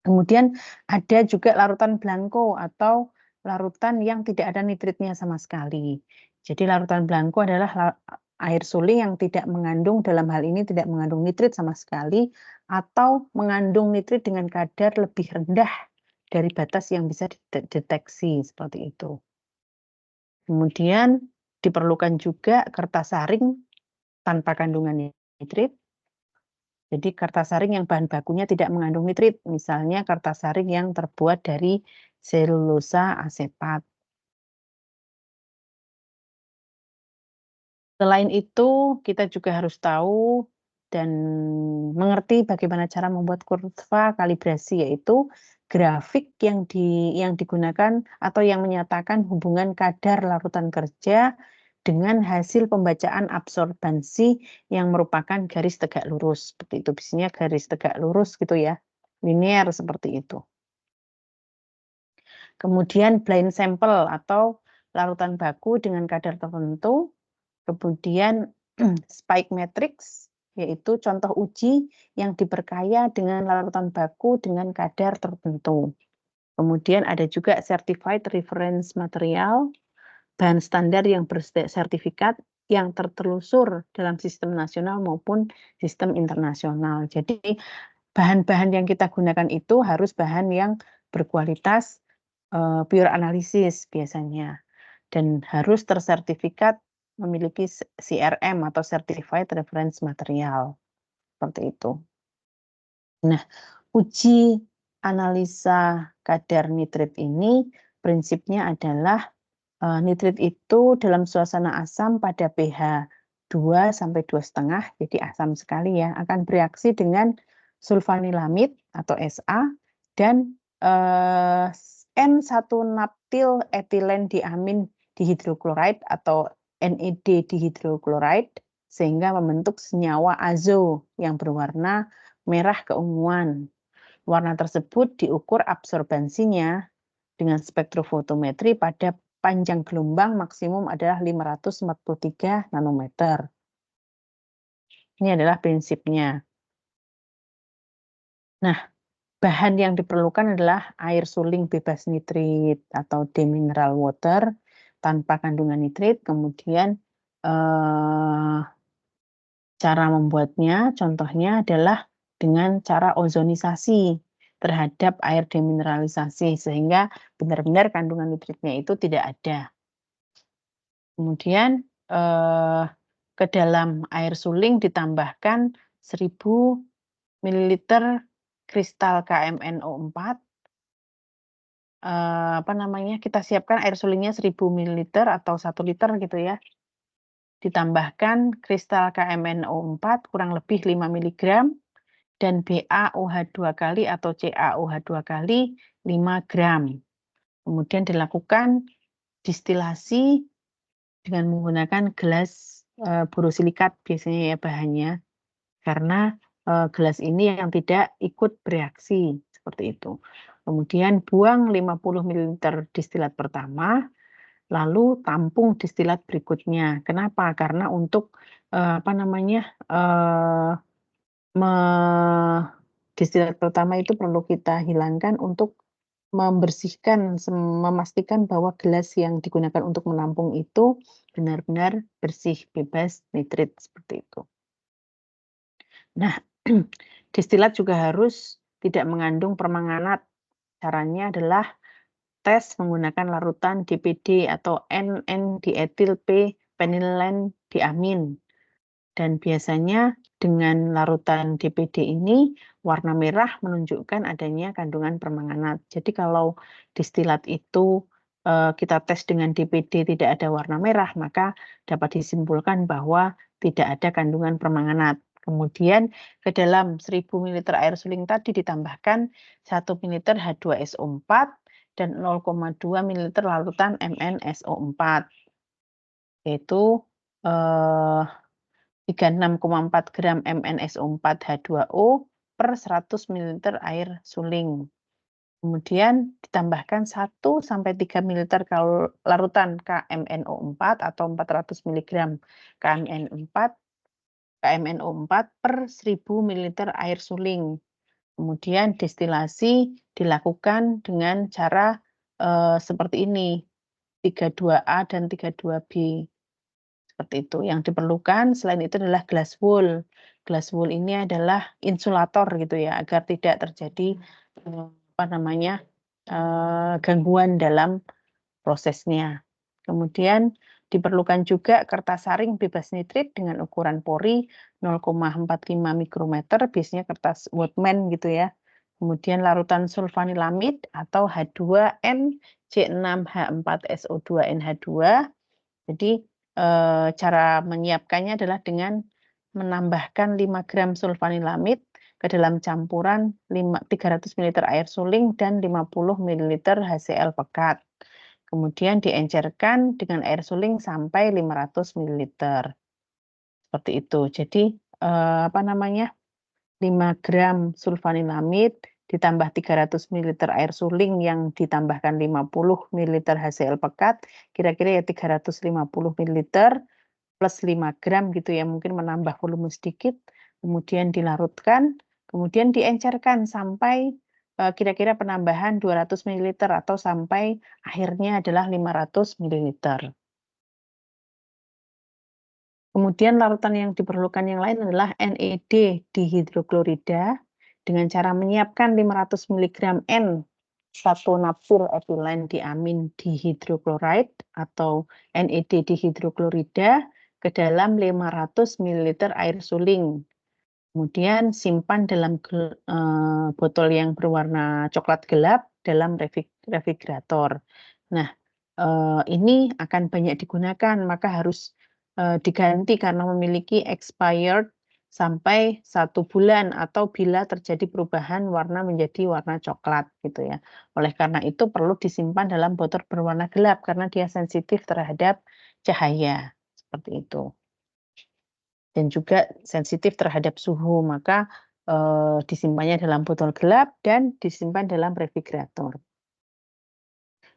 Kemudian ada juga larutan blanko atau larutan yang tidak ada nitritnya sama sekali. Jadi larutan blanko adalah air suling yang tidak mengandung, dalam hal ini tidak mengandung nitrit sama sekali, atau mengandung nitrit dengan kadar lebih rendah dari batas yang bisa dideteksi, seperti itu. Kemudian diperlukan juga kertas saring tanpa kandungan nitrit. Jadi kertas saring yang bahan bakunya tidak mengandung nitrit, misalnya kertas saring yang terbuat dari selulosa asetat. Selain itu, kita juga harus tahu dan mengerti bagaimana cara membuat kurva kalibrasi, yaitu grafik yang digunakan atau yang menyatakan hubungan kadar larutan kerja dengan hasil pembacaan absorbansi yang merupakan garis tegak lurus, seperti itu. Biasanya garis tegak lurus gitu ya, linear seperti itu. Kemudian blind sample atau larutan baku dengan kadar tertentu. Kemudian spike matrix, yaitu contoh uji yang diperkaya dengan larutan baku dengan kadar tertentu. Kemudian ada juga certified reference material, bahan standar yang bersertifikat yang tertelusur dalam sistem nasional maupun sistem internasional. Jadi bahan-bahan yang kita gunakan itu harus bahan yang berkualitas pure analisis biasanya, dan harus tersertifikat memiliki CRM atau Certified Reference Material, seperti itu. Nah, uji analisa kadar nitrit ini prinsipnya adalah, nitrit itu dalam suasana asam pada pH 2 sampai 2,5, jadi asam sekali ya, akan bereaksi dengan sulfanilamid atau SA dan, N1-naptil etilen diamin dihidroklorid atau NED dihidroklorid, sehingga membentuk senyawa azo yang berwarna merah keunguan. Warna tersebut diukur absorbansinya dengan spektrofotometri pada panjang gelombang maksimum adalah 543 nanometer. Ini adalah prinsipnya. Nah, bahan yang diperlukan adalah air suling bebas nitrit atau demineral water tanpa kandungan nitrit, kemudian cara membuatnya contohnya adalah dengan cara ozonisasi terhadap air demineralisasi, sehingga benar-benar kandungan nitritnya itu tidak ada. Kemudian, ke dalam air suling ditambahkan 1000 mililiter kristal KMNO4 apa namanya, kita siapkan air sulingnya 1000 ml atau 1 liter gitu ya. Ditambahkan kristal KMNO4 kurang lebih 5 mg dan BaOH 2 kali atau CaOH 2 kali 5 gram. Kemudian dilakukan distilasi dengan menggunakan gelas borosilikat biasanya ya bahannya. Karena gelas ini yang tidak ikut bereaksi seperti itu. Kemudian buang 50 ml distilat pertama, lalu tampung distilat berikutnya. Kenapa? Karena untuk apa namanya, distilat pertama itu perlu kita hilangkan untuk membersihkan, memastikan bahwa gelas yang digunakan untuk menampung itu benar-benar bersih, bebas nitrit seperti itu. Nah, distilat juga harus tidak mengandung permanganat. Caranya adalah tes menggunakan larutan DPD atau N-N-dietil P-phenylenediamin. Dan biasanya dengan larutan DPD ini warna merah menunjukkan adanya kandungan permanganat. Jadi kalau distilat itu kita tes dengan DPD tidak ada warna merah, maka dapat disimpulkan bahwa tidak ada kandungan permanganat. Kemudian ke dalam 1000 ml air suling tadi ditambahkan 1 ml H2SO4 dan 0,2 ml larutan MnSO4. Yaitu 36,4 gram MnSO4H2O per 100 ml air suling. Kemudian ditambahkan 1-3 ml larutan KMNO4 atau 400 mg KMNO4 per 1000 ml air suling. Kemudian destilasi dilakukan dengan cara seperti ini, 32A dan 32B. Seperti itu. Yang diperlukan selain itu adalah glass wool. Glass wool ini adalah insulator gitu ya, agar tidak terjadi apa namanya, gangguan dalam prosesnya. Kemudian diperlukan juga kertas saring bebas nitrit dengan ukuran pori 0,45 mikrometer, biasanya kertas Woodman gitu ya. Kemudian larutan sulfanilamid atau H2N C6H4SO2NH2. Jadi cara menyiapkannya adalah dengan menambahkan 5 gram sulfanilamid ke dalam campuran 300 ml air suling dan 50 ml HCl pekat. Kemudian diencerkan dengan air suling sampai 500 ml. Seperti itu. Jadi apa namanya, 5 gram sulfanilamid ditambah 300 ml air suling yang ditambahkan 50 ml HCl pekat, kira-kira ya 350 ml plus 5 gram gitu ya, mungkin menambah volume sedikit, kemudian dilarutkan, kemudian diencerkan sampai kira-kira penambahan 200 ml atau sampai akhirnya adalah 500 ml. Kemudian larutan yang diperlukan yang lain adalah NAD dihidroklorida dengan cara menyiapkan 500 mg N1-naftur etilen diamin dihidroklorid atau NAD dihidroklorida ke dalam 500 ml air suling. Kemudian simpan dalam botol yang berwarna coklat gelap dalam refrigerator. Nah, ini akan banyak digunakan, maka harus diganti karena memiliki expired sampai 1 bulan atau bila terjadi perubahan warna menjadi warna coklat gitu ya. Oleh karena itu perlu disimpan dalam botol berwarna gelap karena dia sensitif terhadap cahaya, seperti itu. Dan juga sensitif terhadap suhu, maka disimpannya dalam botol gelap dan disimpan dalam refrigerator.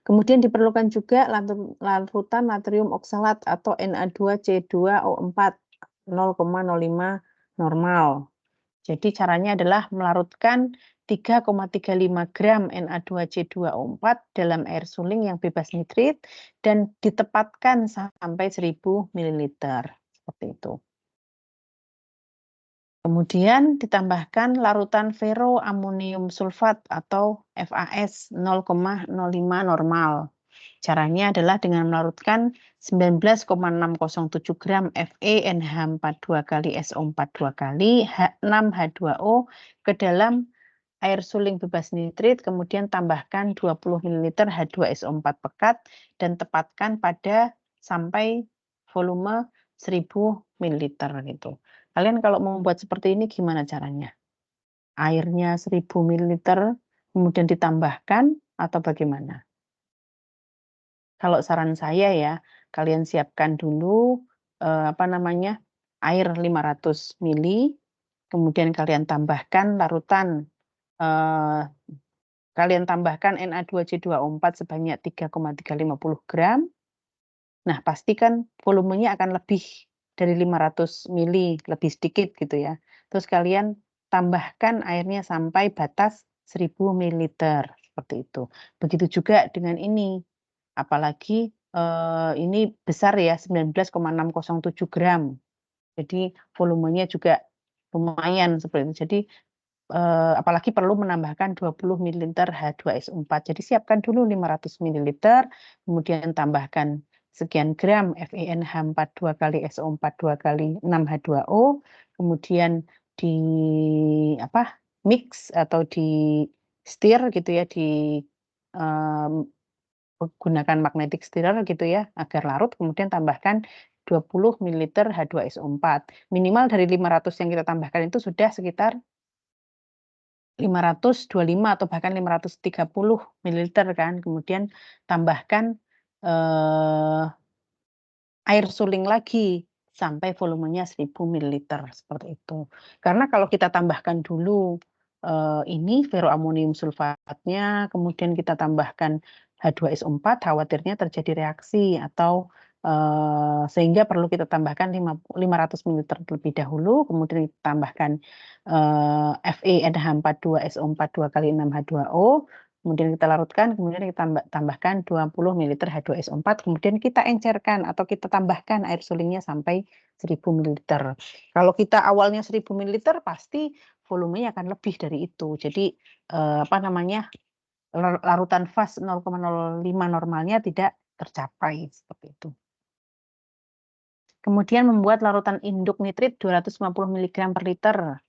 Kemudian diperlukan juga larutan natrium oksalat atau Na2C2O4 0,05 normal. Jadi caranya adalah melarutkan 3,35 gram Na2C2O4 dalam air suling yang bebas nitrit dan ditepatkan sampai 1000 ml. Seperti itu. Kemudian ditambahkan larutan ferroamonium sulfat atau FAS 0,05 normal. Caranya adalah dengan melarutkan 19,607 gram FeNH42 kali SO42 kali H6H2O ke dalam air suling bebas nitrit, kemudian tambahkan 20 ml H2SO4 pekat dan tepatkan pada sampai volume 1000 ml gitu. Kalian kalau membuat seperti ini gimana caranya? Airnya 1000 ml kemudian ditambahkan atau bagaimana? Kalau saran saya ya, kalian siapkan dulu air 500 ml, kemudian kalian tambahkan larutan kalian tambahkan Na2C2O4 sebanyak 3,350 gram. Nah, pastikan volumenya akan lebih dari 500 ml, lebih sedikit gitu ya. Terus kalian tambahkan airnya sampai batas 1000 ml, seperti itu. Begitu juga dengan ini. Apalagi ini besar ya, 19,607 gram. Jadi volumenya juga lumayan seperti itu. Jadi apalagi perlu menambahkan 20 ml H2SO4. Jadi siapkan dulu 500 ml, kemudian tambahkan sekian gram FeNH42 kali SO4 2 kali 6H2O, kemudian di mix atau di stir gitu ya, gunakan magnetic stirrer gitu ya, agar larut, kemudian tambahkan 20 ml H2SO4. Minimal dari 500 yang kita tambahkan itu sudah sekitar 525 atau bahkan 530 mililiter kan, kemudian tambahkan, air suling lagi sampai volumenya 1000 mililiter, seperti itu. Karena kalau kita tambahkan dulu, ini ferroamonium sulfatnya, kemudian kita tambahkan H2SO4, khawatirnya terjadi reaksi atau, sehingga perlu kita tambahkan 500 mililiter terlebih dahulu, kemudian kita tambahkan, FeNH42SO4 2 kali 6H2O, kemudian kita larutkan, kemudian kita tambahkan 20 mililiter H2SO4, kemudian kita encerkan atau kita tambahkan air sulingnya sampai 1000 mililiter. Kalau kita awalnya 1000 mililiter pasti volumenya akan lebih dari itu. Jadi larutan fast 0,05 normalnya tidak tercapai seperti itu. Kemudian membuat larutan induk nitrit 250 mg per liter.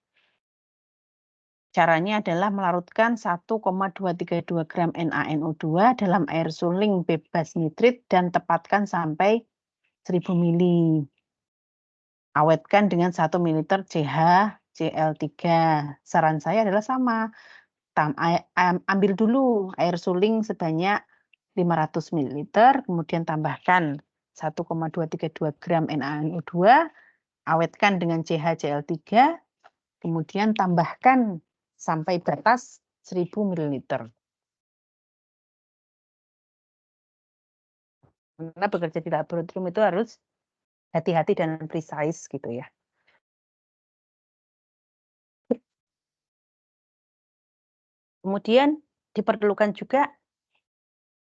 Caranya adalah melarutkan 1,232 gram NaNO2 dalam air suling bebas nitrit dan tepatkan sampai 1000 ml. Awetkan dengan 1 ml CH-Cl3. Saran saya adalah sama. Ambil dulu air suling sebanyak 500 ml, kemudian tambahkan 1,232 gram NaNO2, awetkan dengan CH-Cl3, kemudian tambahkan sampai batas 1000 ml. Karena bekerja di laboratorium itu harus hati-hati dan precise gitu ya. Kemudian diperlukan juga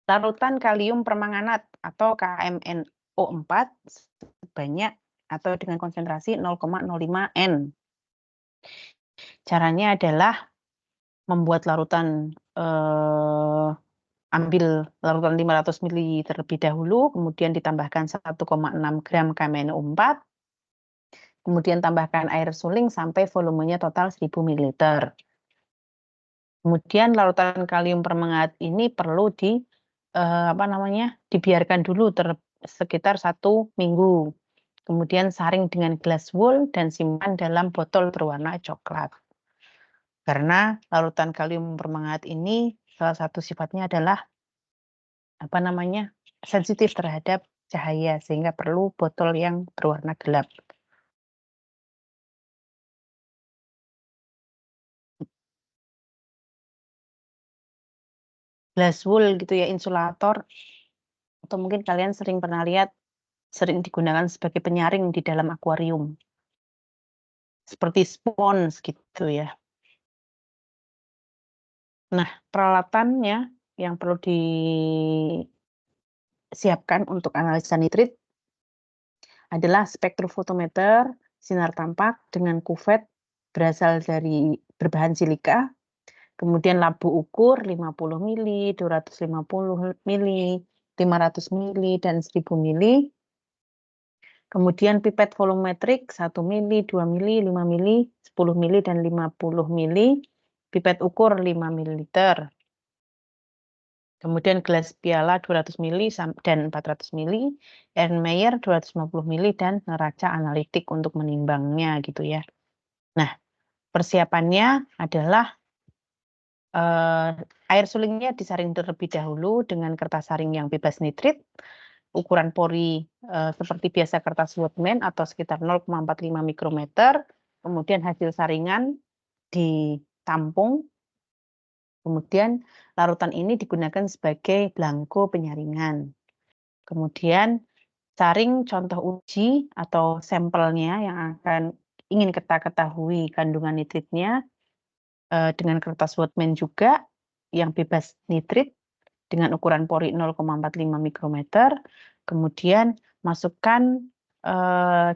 larutan kalium permanganat atau KMnO4 sebanyak atau dengan konsentrasi 0,05 N. Caranya adalah membuat larutan ambil larutan 500 ml terlebih dahulu, kemudian ditambahkan 1,6 gram KMnO4, kemudian tambahkan air suling sampai volumenya total 1000 ml. Kemudian larutan kalium permanganat ini perlu dibiarkan dulu sekitar 1 minggu. Kemudian saring dengan gelas wool dan simpan dalam botol berwarna coklat. Karena larutan kalium permanganat ini salah satu sifatnya adalah sensitif terhadap cahaya sehingga perlu botol yang berwarna gelap. Gelas wool gitu ya, insulator, atau mungkin kalian pernah lihat sering digunakan sebagai penyaring di dalam akuarium. Seperti spons gitu ya. Nah, peralatannya yang perlu disiapkan untuk analisa nitrit adalah spektrofotometer, sinar tampak dengan kuvet berasal dari berbahan silika, kemudian labu ukur 50 ml, 250 ml, 500 ml, dan 1000 ml. Kemudian pipet volumetrik 1 ml, 2 ml, 5 ml, 10 ml, dan 50 ml. pipet ukur 5 ml. Kemudian gelas piala 200 ml dan 400 ml, Erlenmeyer 250 ml dan neraca analitik untuk menimbangnya gitu ya. Nah, persiapannya adalah air sulingnya disaring terlebih dahulu dengan kertas saring yang bebas nitrit, ukuran pori seperti biasa kertas Workman atau sekitar 0,45 mikrometer, kemudian hasil saringan ditampung, kemudian larutan ini digunakan sebagai belangko penyaringan. Kemudian saring contoh uji atau sampelnya yang ingin kita ketahui kandungan nitritnya dengan kertas Workman juga yang bebas nitrit dengan ukuran pori 0,45 mikrometer. Kemudian masukkan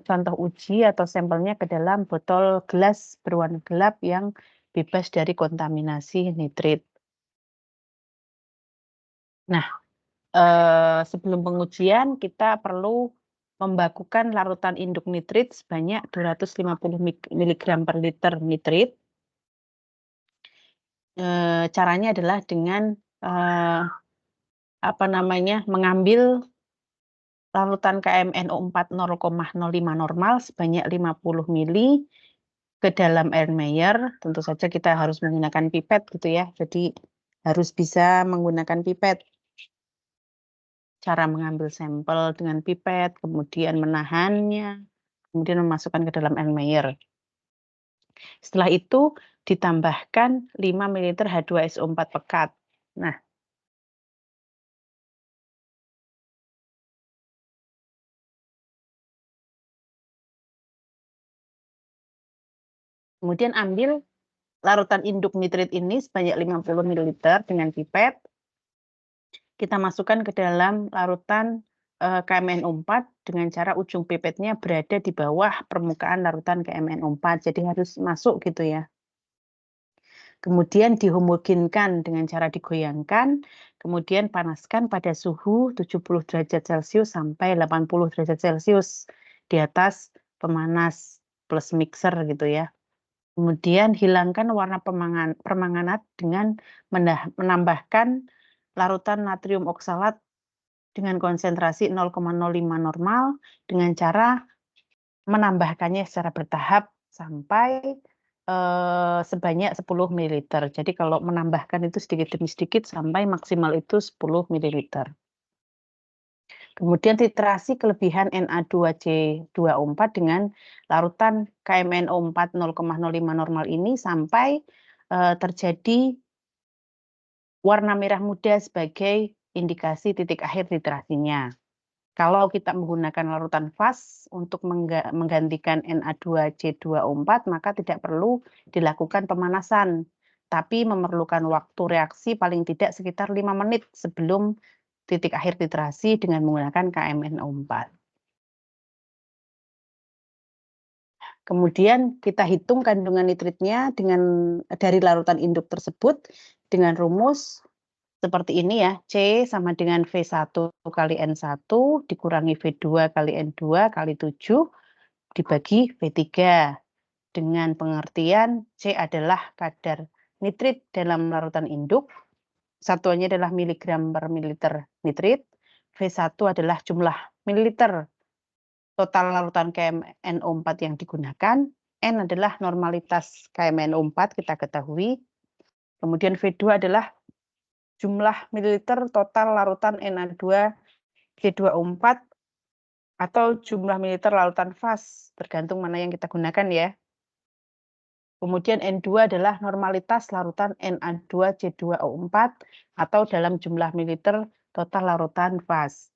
contoh uji atau sampelnya ke dalam botol gelas berwarna gelap yang bebas dari kontaminasi nitrit. Nah, sebelum pengujian kita perlu membakukan larutan induk nitrit sebanyak 250 mg per liter nitrit. Caranya adalah dengan mengambil larutan KMNO4 0,05 normal sebanyak 50 ml ke dalam Erlenmeyer. Tentu saja kita harus menggunakan pipet gitu ya. Jadi harus bisa menggunakan pipet. Cara mengambil sampel dengan pipet, kemudian menahannya, kemudian memasukkan ke dalam Erlenmeyer. Setelah itu ditambahkan 5 ml H2SO4 pekat. Nah, kemudian ambil larutan induk nitrit ini sebanyak 50 ml dengan pipet. Kita masukkan ke dalam larutan KMNO4 dengan cara ujung pipetnya berada di bawah permukaan larutan KMNO4. Jadi harus masuk gitu ya. Kemudian dihomogenkan dengan cara digoyangkan, kemudian panaskan pada suhu 70 derajat Celcius sampai 80 derajat Celcius di atas pemanas plus mixer gitu ya. Kemudian hilangkan warna permanganat dengan menambahkan larutan natrium oksalat dengan konsentrasi 0,05 normal dengan cara menambahkannya secara bertahap sampai sebanyak 10 ml. Jadi kalau menambahkan itu sedikit demi sedikit sampai maksimal itu 10 ml. Kemudian titrasi kelebihan Na2C24 dengan larutan KMNO4 0,05 normal ini sampai terjadi warna merah muda sebagai indikasi titik akhir titrasinya. Kalau kita menggunakan larutan fast untuk menggantikan Na2C24, maka tidak perlu dilakukan pemanasan, tapi memerlukan waktu reaksi paling tidak sekitar 5 menit sebelum titik akhir titrasi dengan menggunakan KMNO4. Kemudian kita hitung kandungan nitritnya dari larutan induk tersebut dengan rumus seperti ini ya, C sama dengan V1 kali N1 dikurangi V2 kali N2 kali 7 dibagi V3. Dengan pengertian C adalah kadar nitrit dalam larutan induk, satuannya adalah miligram per mililiter nitrit, V1 adalah jumlah mililiter total larutan KMNO4 yang digunakan, N adalah normalitas KMNO4 kita ketahui, kemudian V2 adalah jumlah mililiter total larutan Na2C24 atau jumlah mililiter larutan fast, tergantung mana yang kita gunakan ya. Kemudian N2 adalah normalitas larutan Na2C2O4 atau dalam jumlah mililiter total larutan fast.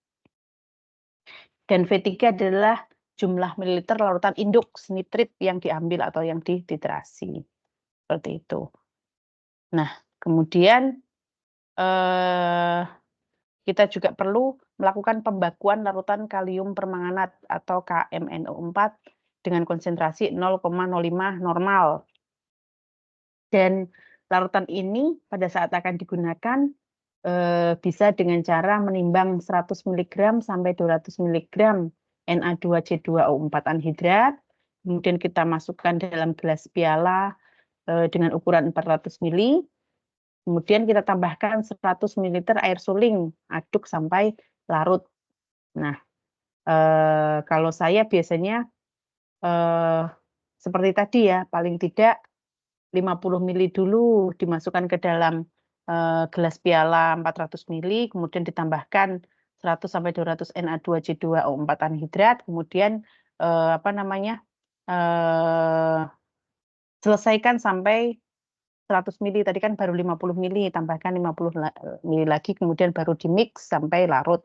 Dan V3 adalah jumlah mililiter larutan induk nitrit yang diambil atau yang dititrasi. Seperti itu. Nah, kemudian kita juga perlu melakukan pembakuan larutan kalium permanganat atau KMNO4 dengan konsentrasi 0,05 normal. Dan larutan ini pada saat akan digunakan bisa dengan cara menimbang 100 mg sampai 200 mg Na2C2O4 anhidrat. Kemudian kita masukkan dalam gelas piala dengan ukuran 400 ml. Kemudian kita tambahkan 100 ml air suling, aduk sampai larut. Nah, kalau saya biasanya seperti tadi ya, paling tidak 50 ml dulu dimasukkan ke dalam gelas piala 400 ml, kemudian ditambahkan 100 sampai 200 Na2C2O4 anhidrat, kemudian apa namanya? Selesaikan sampai 100 ml, tadi kan baru 50 ml, tambahkan 50 ml lagi, kemudian baru di-mix sampai larut.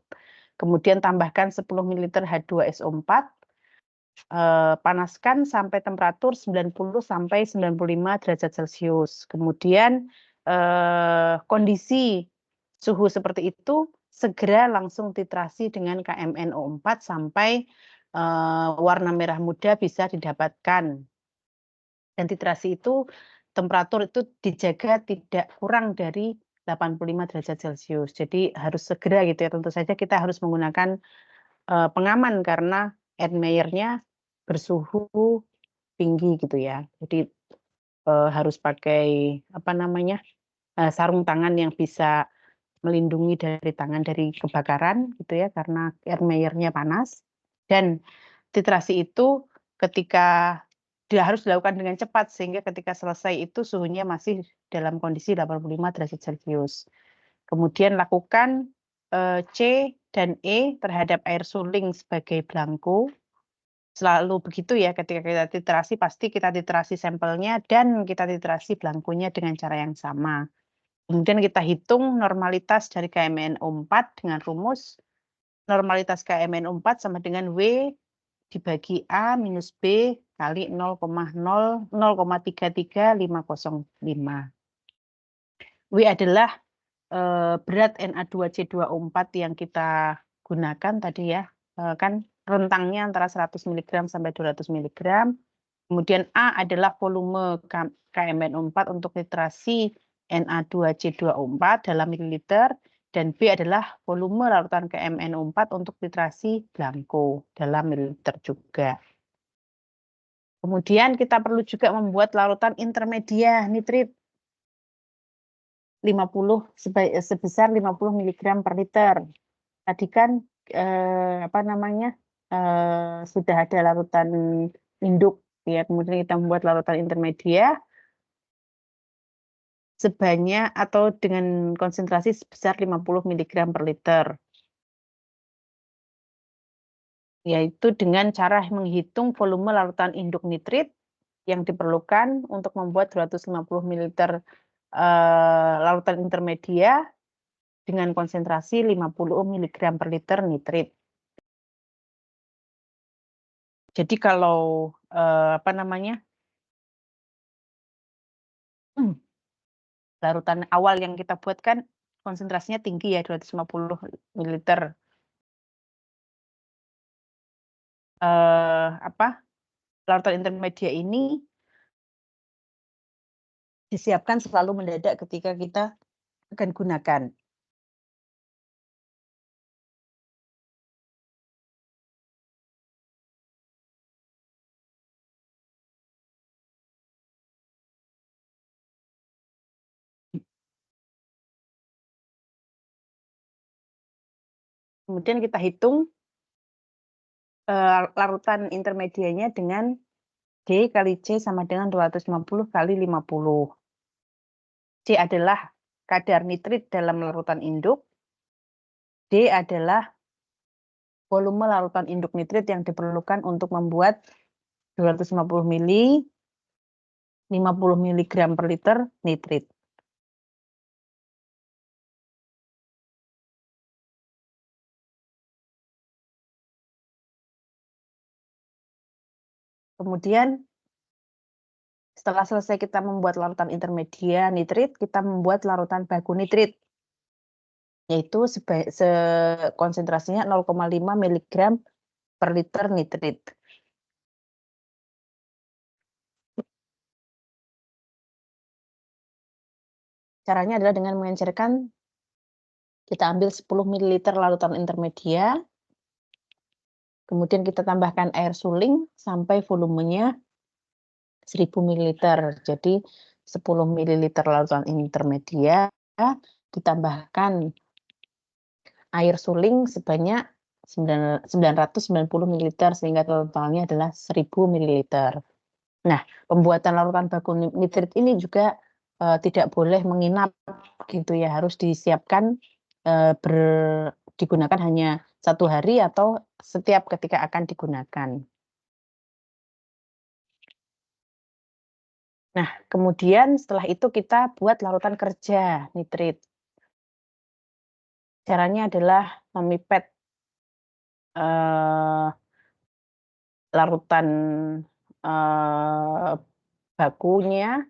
Kemudian tambahkan 10 ml H2SO4, panaskan sampai temperatur 90 sampai 95 derajat Celcius. Kemudian kondisi suhu seperti itu, segera langsung titrasi dengan KMNO4 sampai warna merah muda bisa didapatkan. Dan titrasi itu, temperatur itu dijaga tidak kurang dari 85 derajat Celcius. Jadi harus segera gitu ya. Tentu saja kita harus menggunakan pengaman karena Erlenmeyer-nya bersuhu tinggi gitu ya. Jadi harus pakai apa namanya? Sarung tangan yang bisa melindungi dari tangan dari kebakaran gitu ya, karena Erlenmeyer-nya panas. Dan titrasi itu ketika dia harus dilakukan dengan cepat sehingga ketika selesai itu suhunya masih dalam kondisi 85 derajat Celcius. Kemudian lakukan C dan E terhadap air suling sebagai belangko. Selalu begitu ya, ketika kita titrasi pasti kita titrasi sampelnya dan kita titrasi belangkonya dengan cara yang sama. Kemudian kita hitung normalitas dari KMNO4 dengan rumus normalitas KMNO4 sama dengan W dibagi A minus B kali 0,333505. W adalah berat Na2C2O4 yang kita gunakan tadi ya, kan rentangnya antara 100 mg sampai 200 mg. Kemudian A adalah volume KMNO4 untuk titrasi Na2C2O4 dalam mililiter, dan B adalah volume larutan KMNO4 untuk titrasi belangko dalam mililiter juga. Kemudian kita perlu juga membuat larutan intermedia nitrit 50 sebesar 50 mg per liter. Tadi kan apa namanya? Sudah ada larutan induk ya, kemudian kita membuat larutan intermedia sebanyak atau dengan konsentrasi sebesar 50 mg per liter. Yaitu dengan cara menghitung volume larutan induk nitrit yang diperlukan untuk membuat 250 ml larutan intermedia dengan konsentrasi 50 mg per liter nitrit. Jadi kalau apa namanya? Larutan awal yang kita buat kan konsentrasinya tinggi ya, 250 ml. Apa? Larutan intermedia ini disiapkan selalu mendadak ketika kita akan gunakan. Kemudian kita hitung larutan intermedianya dengan D kali C sama dengan 250 kali 50. C adalah kadar nitrit dalam larutan induk. D adalah volume larutan induk nitrit yang diperlukan untuk membuat 250 ml 50 mg per liter nitrit. Kemudian setelah selesai kita membuat larutan intermedia nitrit, kita membuat larutan baku nitrit, yaitu konsentrasinya 0,5 mg per liter nitrit. Caranya adalah dengan mengencerkan, kita ambil 10 ml larutan intermedia, kemudian kita tambahkan air suling sampai volumenya 1000 ml. Jadi 10 ml larutan intermedia, ditambahkan air suling sebanyak 990 ml sehingga totalnya adalah 1000 ml. Nah, pembuatan larutan baku nitrit ini juga tidak boleh menginap gitu ya, harus disiapkan digunakan hanya 1 hari atau setiap ketika akan digunakan. Nah, kemudian setelah itu kita buat larutan kerja nitrit. Caranya adalah memipet larutan bakunya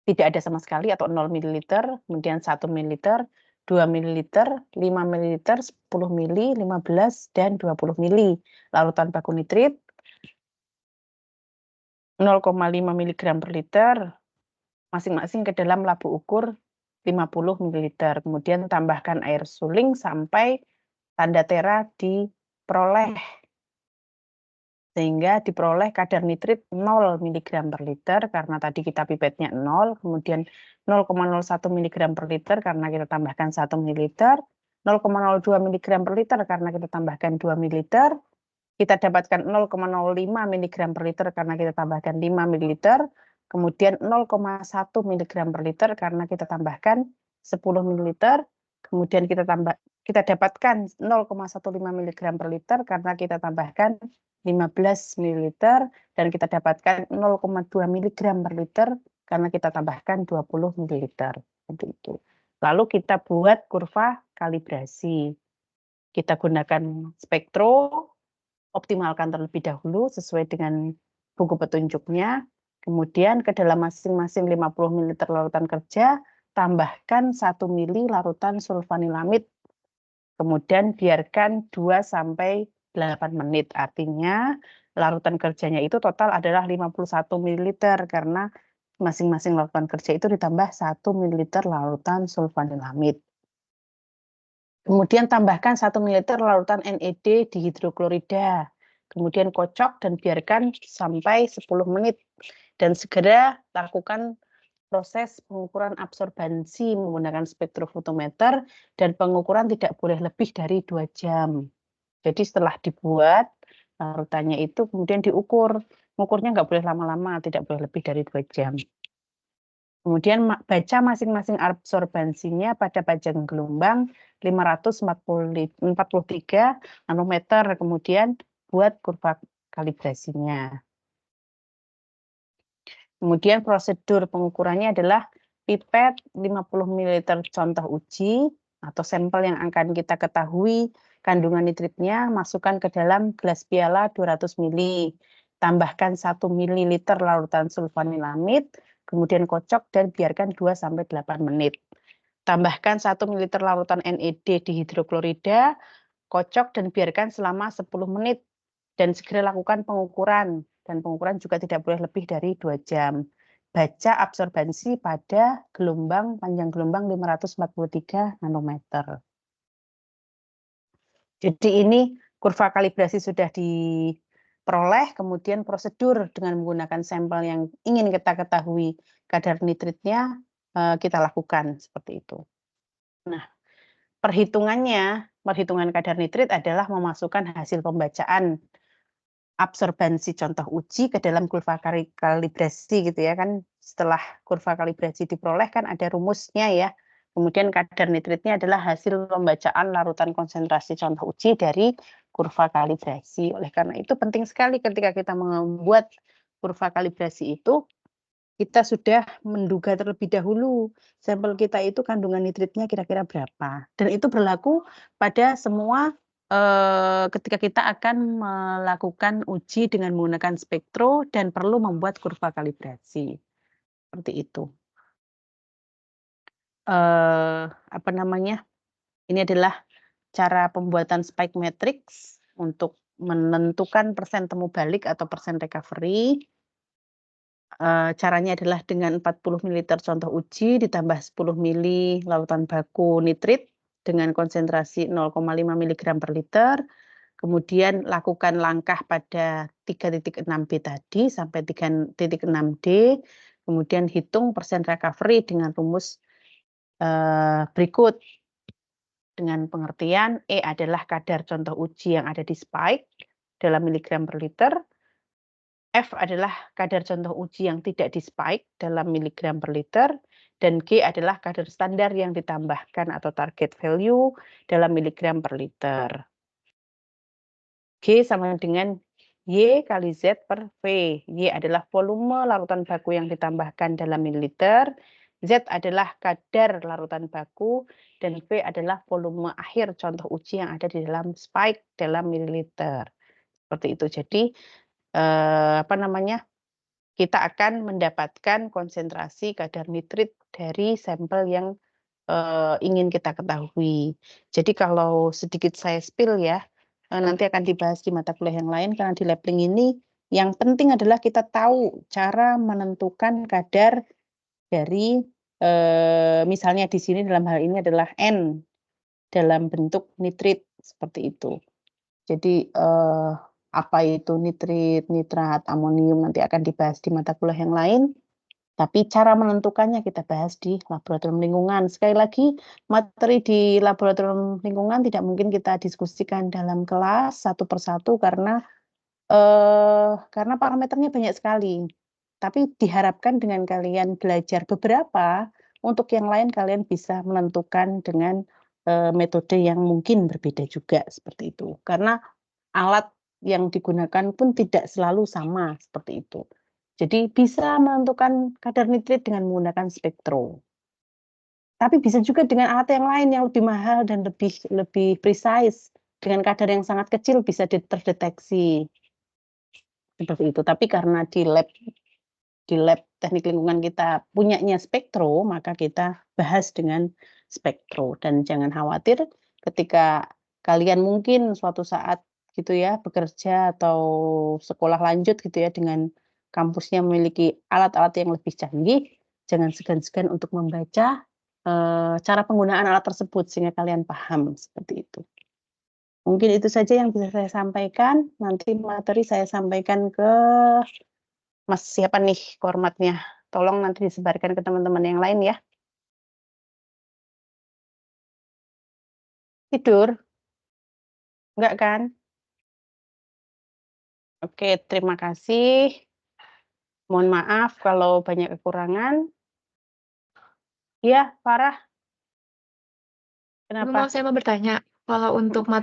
tidak ada sama sekali atau 0 ml, kemudian 1 ml, 2 ml, 5 ml, 10 ml, 15 dan 20 ml. Larutan baku nitrit 0,5 mg per liter masing-masing ke dalam labu ukur 50 ml. Kemudian tambahkan air suling sampai tanda tera diperoleh. Sehingga diperoleh kadar nitrit 0 mg per liter karena tadi kita pipetnya 0, kemudian 0,01 mg per liter karena kita tambahkan 1 ml, 0,02 mg per liter karena kita tambahkan 2 ml, kita dapatkan 0,05 mg per liter karena kita tambahkan 5 ml, kemudian 0,1 mg per liter karena kita tambahkan 10 ml, kemudian kita dapatkan 0,15 mg per liter karena kita tambahkan 15 ml dan kita dapatkan 0,2 mg per liter karena kita tambahkan 20 ml. Seperti itu. Lalu kita buat kurva kalibrasi. Kita gunakan spektro, optimalkan terlebih dahulu sesuai dengan buku petunjuknya. Kemudian ke dalam masing-masing 50 ml larutan kerja, tambahkan 1 ml larutan sulfanilamid. Kemudian biarkan 2-8 menit. Artinya larutan kerjanya itu total adalah 51 ml karena masing-masing larutan kerja itu ditambah 1 ml larutan sulfanilamid. Kemudian tambahkan 1 ml larutan NAD dihidroklorida. Kemudian kocok dan biarkan sampai 10 menit. Dan segera lakukan proses pengukuran absorbansi menggunakan spektrofotometer dan pengukuran tidak boleh lebih dari 2 jam. Jadi setelah dibuat larutannya itu kemudian diukur. Mengukurnya nggak boleh lama-lama, tidak boleh lebih dari 2 jam. Kemudian baca masing-masing absorbansinya pada panjang gelombang 543 nanometer. Kemudian buat kurva kalibrasinya. Kemudian prosedur pengukurannya adalah pipet 50 ml contoh uji atau sampel yang akan kita ketahui kandungan nitritnya, masukkan ke dalam gelas piala 200 ml. Tambahkan 1 ml larutan sulfanilamid, kemudian kocok dan biarkan 2-8 menit. Tambahkan 1 ml larutan NAD dihidroklorida, kocok dan biarkan selama 10 menit. Dan segera lakukan pengukuran. Dan pengukuran juga tidak boleh lebih dari 2 jam. Baca absorbansi pada panjang gelombang 543 nanometer. Jadi ini kurva kalibrasi sudah diperoleh, kemudian prosedur dengan menggunakan sampel yang ingin kita ketahui kadar nitritnya, kita lakukan seperti itu. Nah, perhitungan kadar nitrit adalah memasukkan hasil pembacaan absorbansi contoh uji ke dalam kurva kalibrasi gitu ya kan. Setelah kurva kalibrasi diperoleh kan ada rumusnya ya. Kemudian kadar nitritnya adalah hasil pembacaan larutan konsentrasi contoh uji dari kurva kalibrasi. Oleh karena itu penting sekali ketika kita membuat kurva kalibrasi itu kita sudah menduga terlebih dahulu sampel kita itu kandungan nitritnya kira-kira berapa. Dan itu berlaku pada semua ketika kita akan melakukan uji dengan menggunakan spektro dan perlu membuat kurva kalibrasi. Seperti itu. Ini adalah cara pembuatan spike matrix untuk menentukan persen temu balik atau persen recovery. Caranya adalah dengan 40 ml contoh uji ditambah 10 ml larutan baku nitrit dengan konsentrasi 0,5 mg per liter. Kemudian lakukan langkah pada 3.6B tadi sampai 3.6D. Kemudian hitung persen recovery dengan rumus berikut. Dengan pengertian E adalah kadar contoh uji yang ada di spike dalam miligram per liter. F adalah kadar contoh uji yang tidak di spike dalam miligram per liter. Dan G adalah kadar standar yang ditambahkan atau target value dalam miligram per liter. G sama dengan Y kali Z per V. Y adalah volume larutan baku yang ditambahkan dalam mililiter. Z adalah kadar larutan baku. Dan V adalah volume akhir contoh uji yang ada di dalam spike dalam mililiter. Seperti itu. Jadi, kita akan mendapatkan konsentrasi kadar nitrit dari sampel yang ingin kita ketahui. Jadi kalau sedikit saya spill ya, nanti akan dibahas di mata kuliah yang lain, karena di labeling ini yang penting adalah kita tahu cara menentukan kadar dari, misalnya di sini dalam hal ini adalah N dalam bentuk nitrit, seperti itu. Jadi, apa itu nitrit, nitrat, amonium nanti akan dibahas di mata kuliah yang lain. Tapi cara menentukannya kita bahas di laboratorium lingkungan. Sekali lagi, materi di laboratorium lingkungan tidak mungkin kita diskusikan dalam kelas satu persatu karena parameternya banyak sekali. Tapi diharapkan dengan kalian belajar beberapa, untuk yang lain kalian bisa menentukan dengan metode yang mungkin berbeda juga seperti itu. Karena alat yang digunakan pun tidak selalu sama seperti itu. Jadi bisa menentukan kadar nitrit dengan menggunakan spektro. Tapi bisa juga dengan alat yang lain yang lebih mahal dan lebih precise. Dengan kadar yang sangat kecil bisa terdeteksi. Seperti itu. Tapi karena di lab teknik lingkungan kita punyanya spektro, maka kita bahas dengan spektro. Dan jangan khawatir ketika kalian mungkin suatu saat gitu ya bekerja atau sekolah lanjut gitu ya dengan kampusnya memiliki alat-alat yang lebih canggih, jangan segan-segan untuk membaca cara penggunaan alat tersebut sehingga kalian paham seperti itu. Mungkin itu saja yang bisa saya sampaikan. Nanti materi saya sampaikan ke Mas siapa nih formatnya? Tolong nanti disebarkan ke teman-teman yang lain ya. Tidur? Enggak kan? Oke, terima kasih. Mohon maaf kalau banyak kekurangan. Iya, Farah. Kenapa? Saya mau bertanya, kalau untuk materi